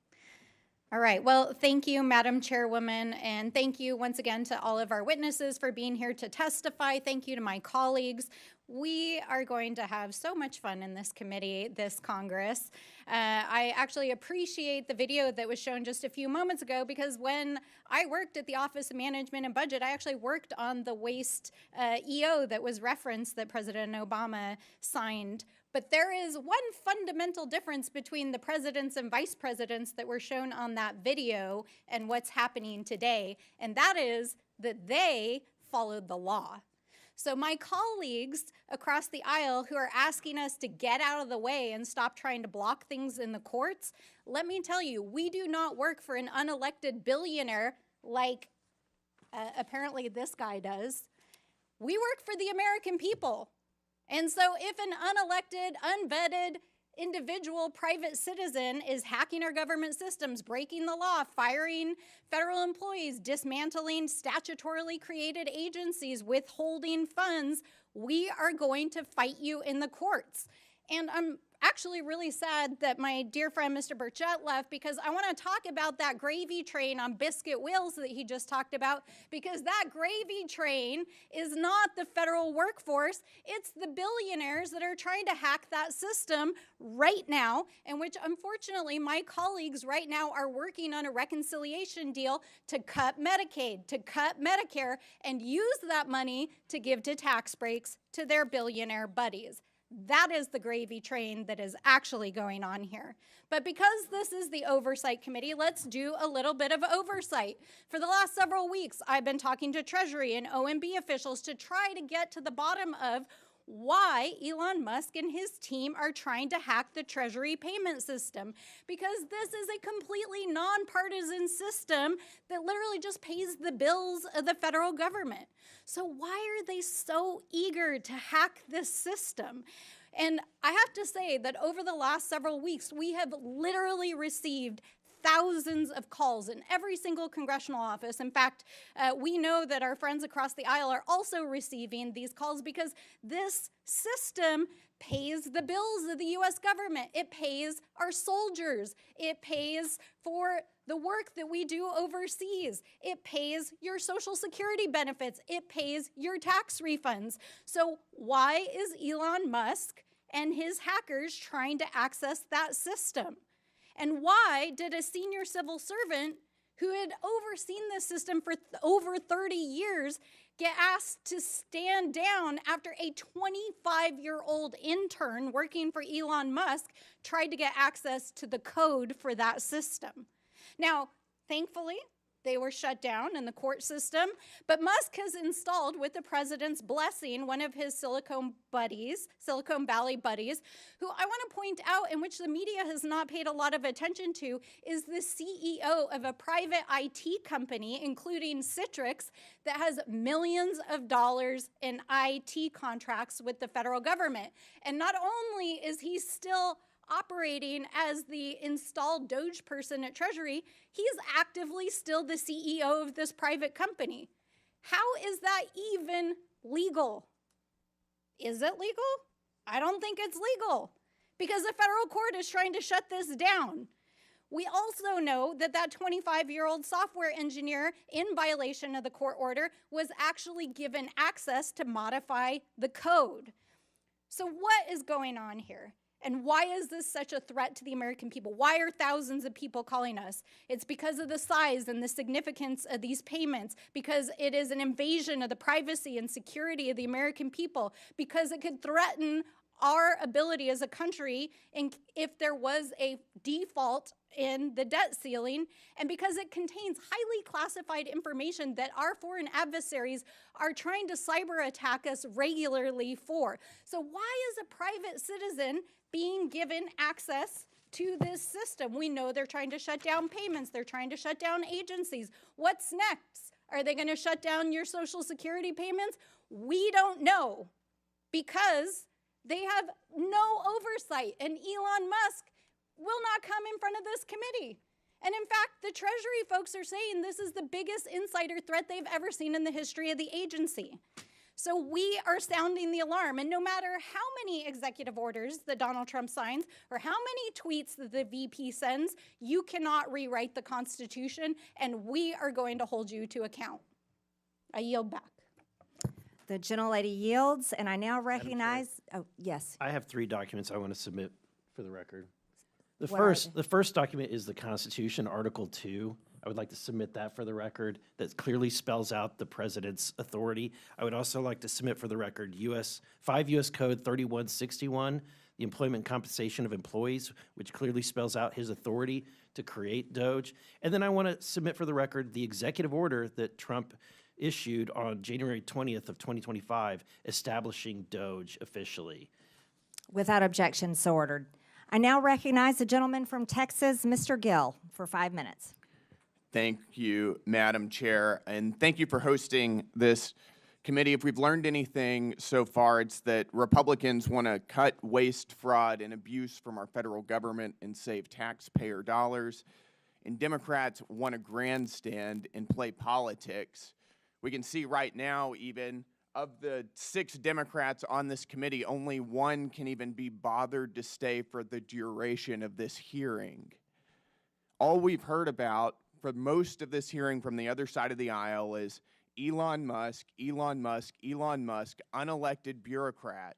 All right. Well, thank you, Madam Chairwoman, and thank you once again to all of our witnesses for being here to testify. Thank you to my colleagues. We are going to have so much fun in this committee, this Congress. I actually appreciate the video that was shown just a few moments ago because when I worked at the Office of Management and Budget, I actually worked on the waste EO that was referenced that President Obama signed. But there is one fundamental difference between the presidents and vice presidents that were shown on that video and what's happening today, and that is that they followed the law. So my colleagues across the aisle who are asking us to get out of the way and stop trying to block things in the courts, let me tell you, we do not work for an unelected billionaire like apparently this guy does. We work for the American people. And so if an unelected, unvetted individual private citizen is hacking our government systems, breaking the law, firing federal employees, dismantling statutorily created agencies, withholding funds, we are going to fight you in the courts. And I'm actually really sad that my dear friend Mr. Burchett left because I want to talk about that gravy train on biscuit wheels that he just talked about, because that gravy train is not the federal workforce, it's the billionaires that are trying to hack that system right now, and which unfortunately my colleagues right now are working on a reconciliation deal to cut Medicaid, to cut Medicare, and use that money to give to tax breaks to their billionaire buddies. That is the gravy train that is actually going on here. But because this is the Oversight Committee, let's do a little bit of oversight. For the last several weeks, I've been talking to Treasury and OMB officials to try to get to the bottom of why Elon Musk and his team are trying to hack the Treasury payment system, because this is a completely nonpartisan system that literally just pays the bills of the federal government. So why are they so eager to hack this system? And I have to say that over the last several weeks, we have literally received thousands of calls in every single congressional office. In fact, we know that our friends across the aisle are also receiving these calls because this system pays the bills of the U.S. government. It pays our soldiers. It pays for the work that we do overseas. It pays your Social Security benefits. It pays your tax refunds. So why is Elon Musk and his hackers trying to access that system? And why did a senior civil servant who had overseen this system for over 30 years get asked to stand down after a 25-year-old intern working for Elon Musk tried to get access to the code for that system? Now, thankfully, they were shut down in the court system, but Musk has installed, with the president's blessing, one of his Silicon Valley buddies, who I want to point out, in which the media has not paid a lot of attention to, is the CEO of a private IT company, including Citrix, that has millions of dollars in IT contracts with the federal government. And not only is he still operating as the installed DOGE person at Treasury, he's actively still the CEO of this private company. How is that even legal? Is it legal? I don't think it's legal because the federal court is trying to shut this down. We also know that that 25-year-old software engineer, in violation of the court order, was actually given access to modify the code. So what is going on here? And why is this such a threat to the American people? Why are thousands of people calling us? It's because of the size and the significance of these payments, because it is an invasion of the privacy and security of the American people, because it could threaten our ability as a country if there was a default in the debt ceiling, and because it contains highly classified information that our foreign adversaries are trying to cyber attack us regularly for. So why is a private citizen being given access to this system? We know they're trying to shut down payments. They're trying to shut down agencies. What's next? Are they going to shut down your Social Security payments? We don't know, because they have no oversight, and Elon Musk will not come in front of this committee. And in fact, the Treasury folks are saying this is the biggest insider threat they've ever seen in the history of the agency. So we are sounding the alarm, and no matter how many executive orders that Donald Trump signs or how many tweets that the VP sends, you cannot rewrite the Constitution, and we are going to hold you to account. I yield back. The gentlelady yields, and I now recognize, oh, yes. I have 3 documents I want to submit for the record. The What are first document is the Constitution, Article 2. I would like to submit that for the record. That clearly spells out the president's authority. I would also like to submit for the record 5 U.S. Code 3161, the employment compensation of employees, which clearly spells out his authority to create DOGE. And then I want to submit for the record the executive order that Trump issued on January 20th of 2025, establishing DOGE officially. Without objection, so ordered. I now recognize the gentleman from Texas, Mr. Gill, for 5 minutes. Thank you, Madam Chair, and thank you for hosting this committee. If we've learned anything so far, it's that Republicans want to cut waste, fraud, and abuse from our federal government and save taxpayer dollars, and Democrats want to grandstand and play politics. We can see right now, even, of the 6 Democrats on this committee, only 1 can even be bothered to stay for the duration of this hearing. All we've heard about for most of this hearing from the other side of the aisle is Elon Musk, Elon Musk, Elon Musk, unelected bureaucrat.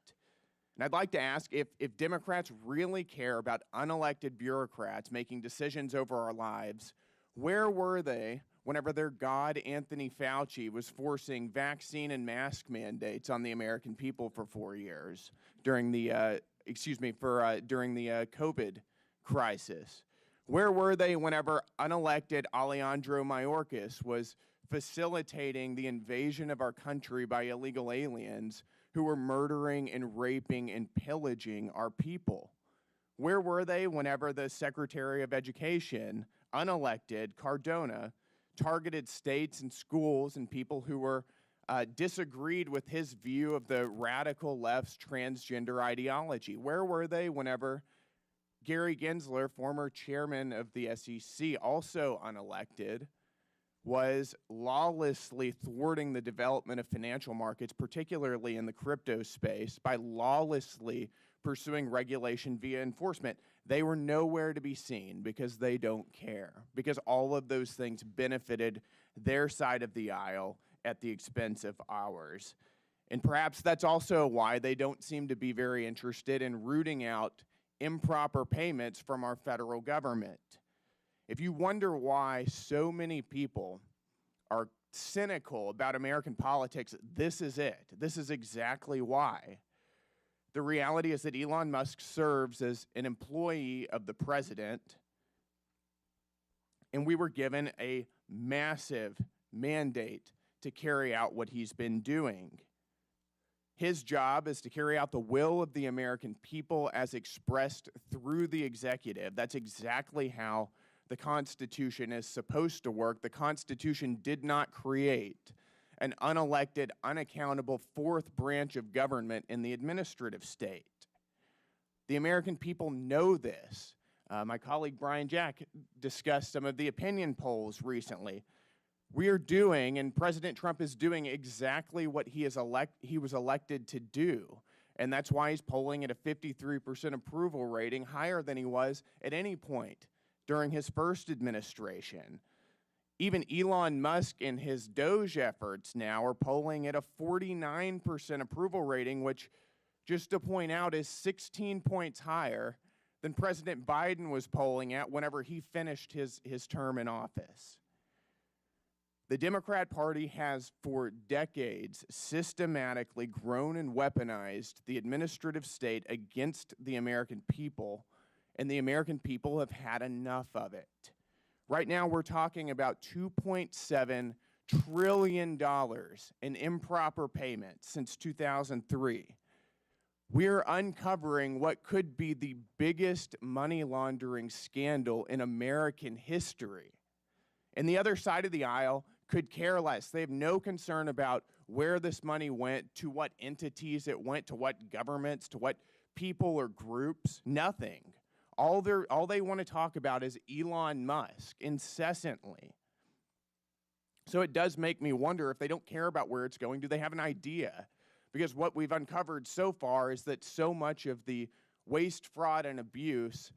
And I'd like to ask if Democrats really care about unelected bureaucrats making decisions over our lives, where were they whenever their god, Anthony Fauci, was forcing vaccine and mask mandates on the American people for 4 years during the, during the COVID crisis? Where were they whenever unelected Alejandro Mayorkas was facilitating the invasion of our country by illegal aliens who were murdering and raping and pillaging our people? Where were they whenever the Secretary of Education, unelected Cardona, targeted states and schools and people who were disagreed with his view of the radical left's transgender ideology? Where were they whenever Gary Gensler, former chairman of the SEC, also unelected, was lawlessly thwarting the development of financial markets, particularly in the crypto space, by lawlessly pursuing regulation via enforcement? They were nowhere to be seen because they don't care, because all of those things benefited their side of the aisle at the expense of ours. And perhaps that's also why they don't seem to be very interested in rooting out improper payments from our federal government. If you wonder why so many people are cynical about American politics, this is it. This is exactly why. The reality is that Elon Musk serves as an employee of the president, and we were given a massive mandate to carry out what he's been doing. His job is to carry out the will of the American people as expressed through the executive. That's exactly how the Constitution is supposed to work. The Constitution did not create an unelected, unaccountable 4th branch of government in the administrative state. The American people know this. My colleague Brian Jack discussed some of the opinion polls recently. We are doing, and President Trump is doing, exactly what he was elected to do. And that's why he's polling at a 53% approval rating, higher than he was at any point during his first administration. Even Elon Musk and his DOGE efforts now are polling at a 49% approval rating, which, just to point out, is 16 points higher than President Biden was polling at whenever he finished his term in office. The Democrat Party has for decades systematically grown and weaponized the administrative state against the American people and the American people have had enough of it. Right now, we're talking about $2.7 trillion in improper payments since 2003. We're uncovering what could be the biggest money laundering scandal in American history. And the other side of the aisle could care less. They have no concern about where this money went, to what entities it went, to what governments, to what people or groups. Nothing. All they want to talk about is Elon Musk incessantly. So it does make me wonder, if they don't care about where it's going, do they have an idea? Because what we've uncovered so far is that so much of the waste, fraud, and abuse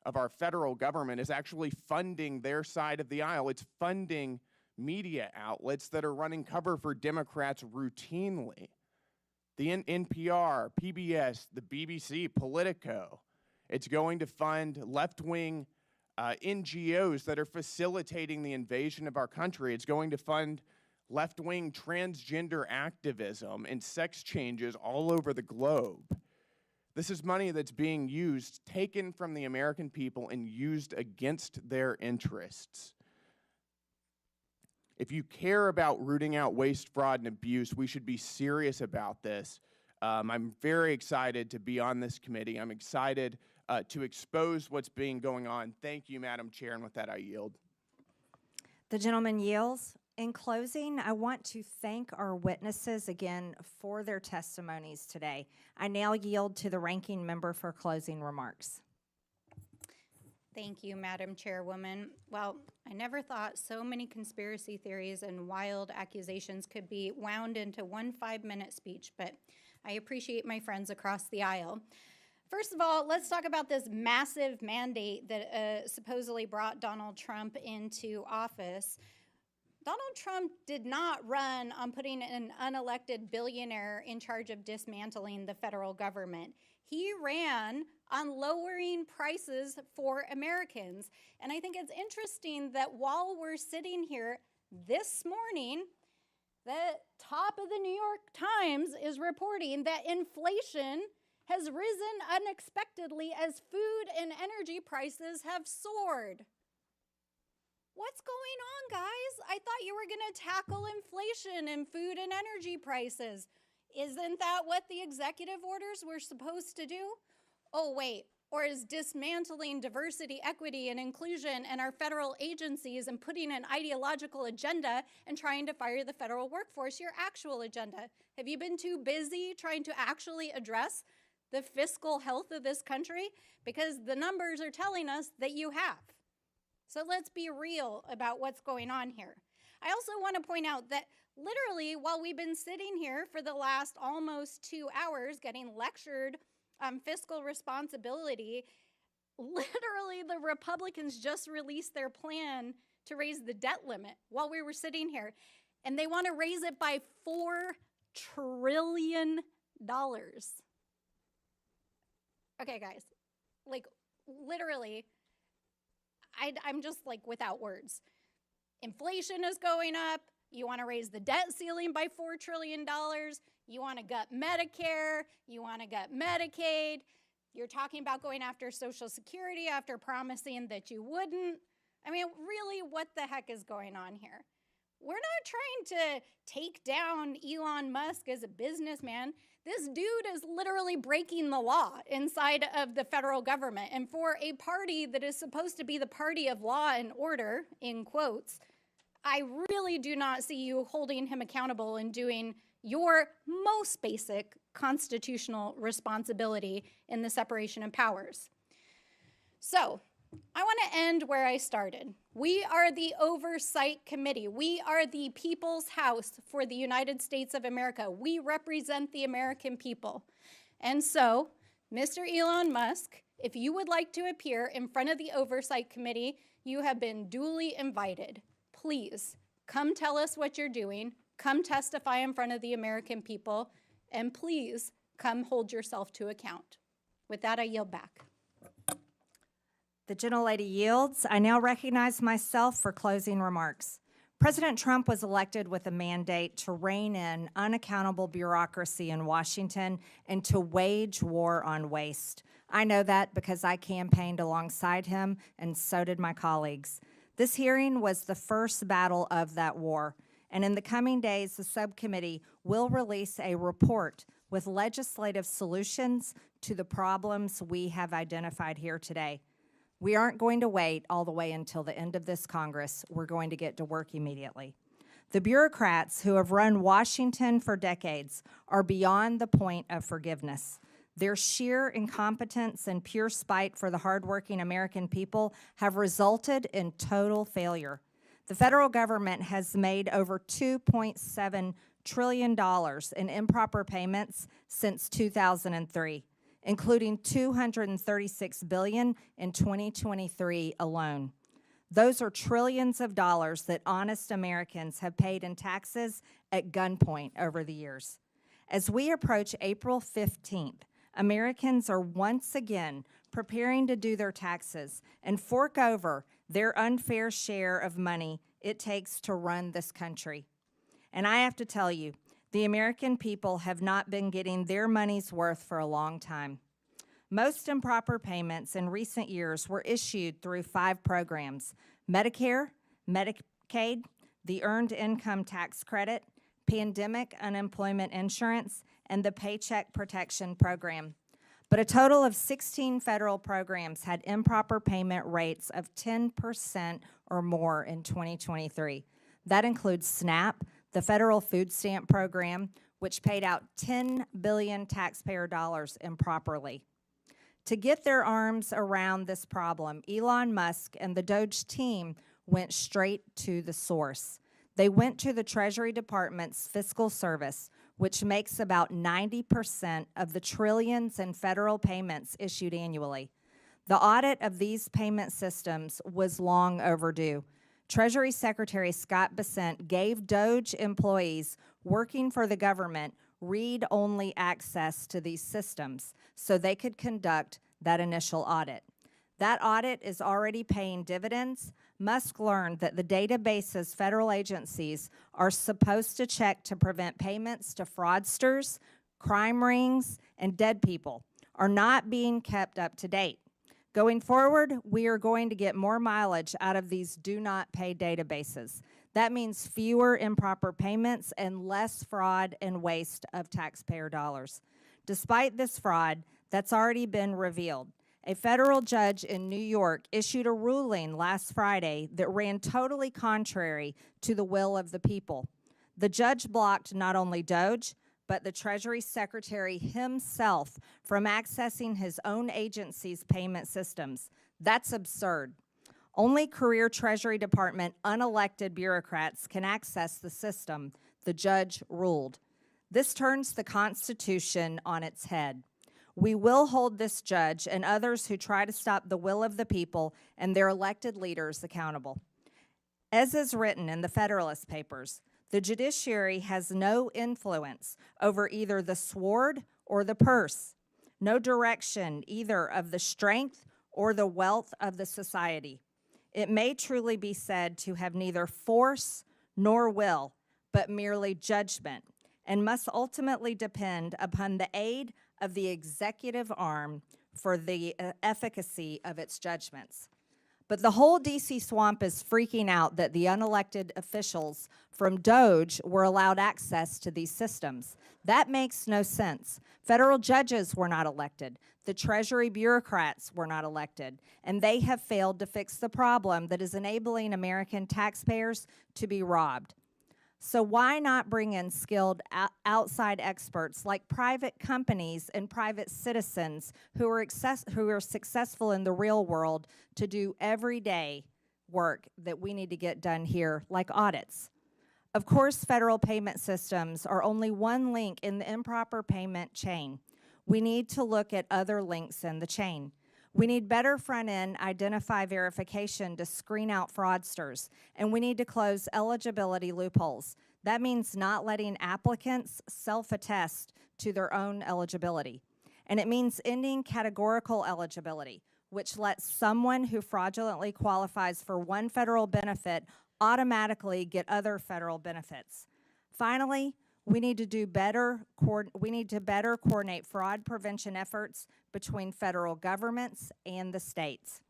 of our federal government is actually funding their side of the aisle. It's funding media outlets that are running cover for Democrats routinely. The NPR, PBS, the BBC, Politico. It's going to fund left-wing NGOs that are facilitating the invasion of our country. It's going to fund left-wing transgender activism and sex changes all over the globe. This is money that's being used, taken from the American people and used against their interests. If you care about rooting out waste, fraud, and abuse, we should be serious about this. I'm very excited to be on this committee. I'm excited to expose what's being going on. Thank you, Madam Chair, and with that, I yield. The gentleman yields. In closing, I want to thank our witnesses again for their testimonies today. I now yield to the ranking member for closing remarks. Thank you, Madam Chairwoman. Well, I never thought so many conspiracy theories and wild accusations could be wound into one 5-minute speech, but I appreciate my friends across the aisle. First of all, let's talk about this massive mandate that supposedly brought Donald Trump into office. Donald Trump did not run on putting an unelected billionaire in charge of dismantling the federal government. He ran on lowering prices for Americans. And I think it's interesting that while we're sitting here this morning, the top of the New York Times is reporting that inflation has risen unexpectedly as food and energy prices have soared. What's going on, guys? I thought you were going to tackle inflation and food and energy prices. Isn't that what the executive orders were supposed to do? Oh, wait. Or is dismantling diversity, equity, and inclusion in our federal agencies and putting an ideological agenda and trying to fire the federal workforce your actual agenda? Have you been too busy trying to actually address the fiscal health of this country? Because the numbers are telling us that you have. So let's be real about what's going on here. I also want to point out that literally while we've been sitting here for the last almost 2 hours getting lectured on fiscal responsibility, literally the Republicans just released their plan to raise the debt limit while we were sitting here. And they want to raise it by $4 trillion. Okay, guys, like literally, I'm just like without words. Inflation is going up. You want to raise the debt ceiling by $4 trillion. You want to gut Medicare. You want to gut Medicaid. You're talking about going after Social Security after promising that you wouldn't. I mean, really, what the heck is going on here? We're not trying to take down Elon Musk as a businessman. This dude is literally breaking the law inside of the federal government. And for a party that is supposed to be the party of law and order, in quotes, I really do not see you holding him accountable and doing your most basic constitutional responsibility in the separation of powers. So, I want to end where I started. We are the Oversight Committee. We are the People's House for the United States of America. We represent the American people. And so, Mr. Elon Musk, if you would like to appear in front of the Oversight Committee, you have been duly invited. Please, come tell us what you're doing. Come testify in front of the American people. And please, come hold yourself to account. With that, I yield back. The gentlelady yields. I now recognize myself for closing remarks. President Trump was elected with a mandate to rein in unaccountable bureaucracy in Washington and to wage war on waste. I know that because I campaigned alongside him, and so did my colleagues. This hearing was the first battle of that war, and in the coming days, the subcommittee will release a report with legislative solutions to the problems we have identified here today. We aren't going to wait all the way until the end of this Congress. We're going to get to work immediately. The bureaucrats who have run Washington for decades are beyond the point of forgiveness. Their sheer incompetence and pure spite for the hardworking American people have resulted in total failure. The federal government has made over $2.7 trillion in improper payments since 2003. Including $236 billion in 2023 alone. Those are trillions of dollars that honest Americans have paid in taxes at gunpoint over the years. As we approach April 15th, Americans are once again preparing to do their taxes and fork over their unfair share of money it takes to run this country. And I have to tell you, the American people have not been getting their money's worth for a long time. Most improper payments in recent years were issued through 5 programs: Medicare, Medicaid, the Earned Income Tax Credit, Pandemic Unemployment Insurance, and the Paycheck Protection Program. But a total of 16 federal programs had improper payment rates of 10% or more in 2023. That includes SNAP, the federal food stamp program, which paid out $10 billion taxpayer dollars improperly. To get their arms around this problem, Elon Musk and the DOGE team went straight to the source. They went to the Treasury Department's Fiscal Service, which makes about 90% of the trillions in federal payments issued annually. The audit of these payment systems was long overdue. Treasury Secretary Scott Bessent gave DOGE employees working for the government read-only access to these systems so they could conduct that initial audit. That audit is already paying dividends. Musk learned that the databases federal agencies are supposed to check to prevent payments to fraudsters, crime rings, and dead people are not being kept up to date. Going forward, we are going to get more mileage out of these do-not-pay databases. That means fewer improper payments and less fraud and waste of taxpayer dollars. Despite this fraud that's already been revealed, a federal judge in New York issued a ruling last Friday that ran totally contrary to the will of the people. The judge blocked not only DOGE, but the Treasury Secretary himself from accessing his own agency's payment systems. That's absurd. Only career Treasury Department unelected bureaucrats can access the system, the judge ruled. This turns the Constitution on its head. We will hold this judge and others who try to stop the will of the people and their elected leaders accountable. As is written in the Federalist Papers, the judiciary has no influence over either the sword or the purse, no direction either of the strength or the wealth of the society. It may truly be said to have neither force nor will, but merely judgment, and must ultimately depend upon the aid of the executive arm for the efficacy of its judgments. But the whole D.C. swamp is freaking out that the unelected officials from DOGE were allowed access to these systems. That makes no sense. Federal judges were not elected. The Treasury bureaucrats were not elected. And they have failed to fix the problem that is enabling American taxpayers to be robbed. So why not bring in skilled outside experts like private companies and private citizens who are successful in the real world to do everyday work that we need to get done here, like audits? Of course, federal payment systems are only one link in the improper payment chain. We need to look at other links in the chain. We need better front-end identify verification to screen out fraudsters, and we need to close eligibility loopholes. That means not letting applicants self-attest to their own eligibility. And it means ending categorical eligibility, which lets someone who fraudulently qualifies for one federal benefit automatically get other federal benefits. Finally, we need to better coordinate fraud prevention efforts between federal governments and the states.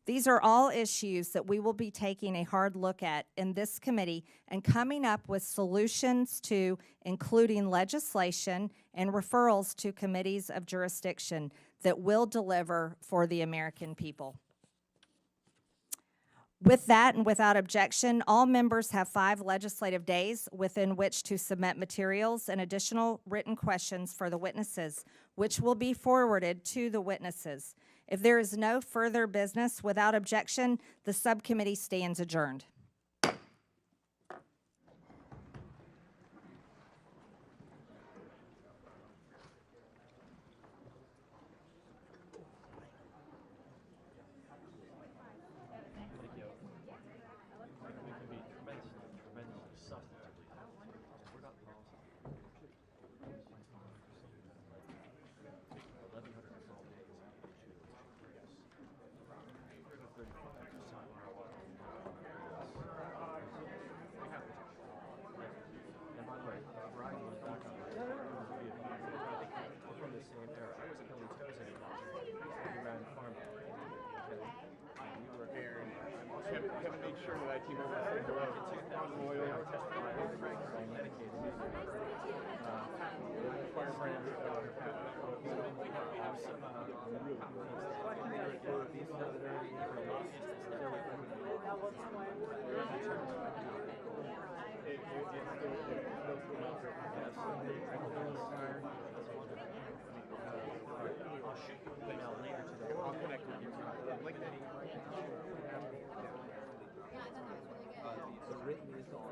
These are all issues that we will be taking a hard look at in this committee and coming up with solutions to, including legislation and referrals to committees of jurisdiction that will deliver for the American people. With that and without objection, all members have 5 legislative days within which to submit materials and additional written questions for the witnesses, which will be forwarded to the witnesses. If there is no further business, without objection, the subcommittee stands adjourned. The written is all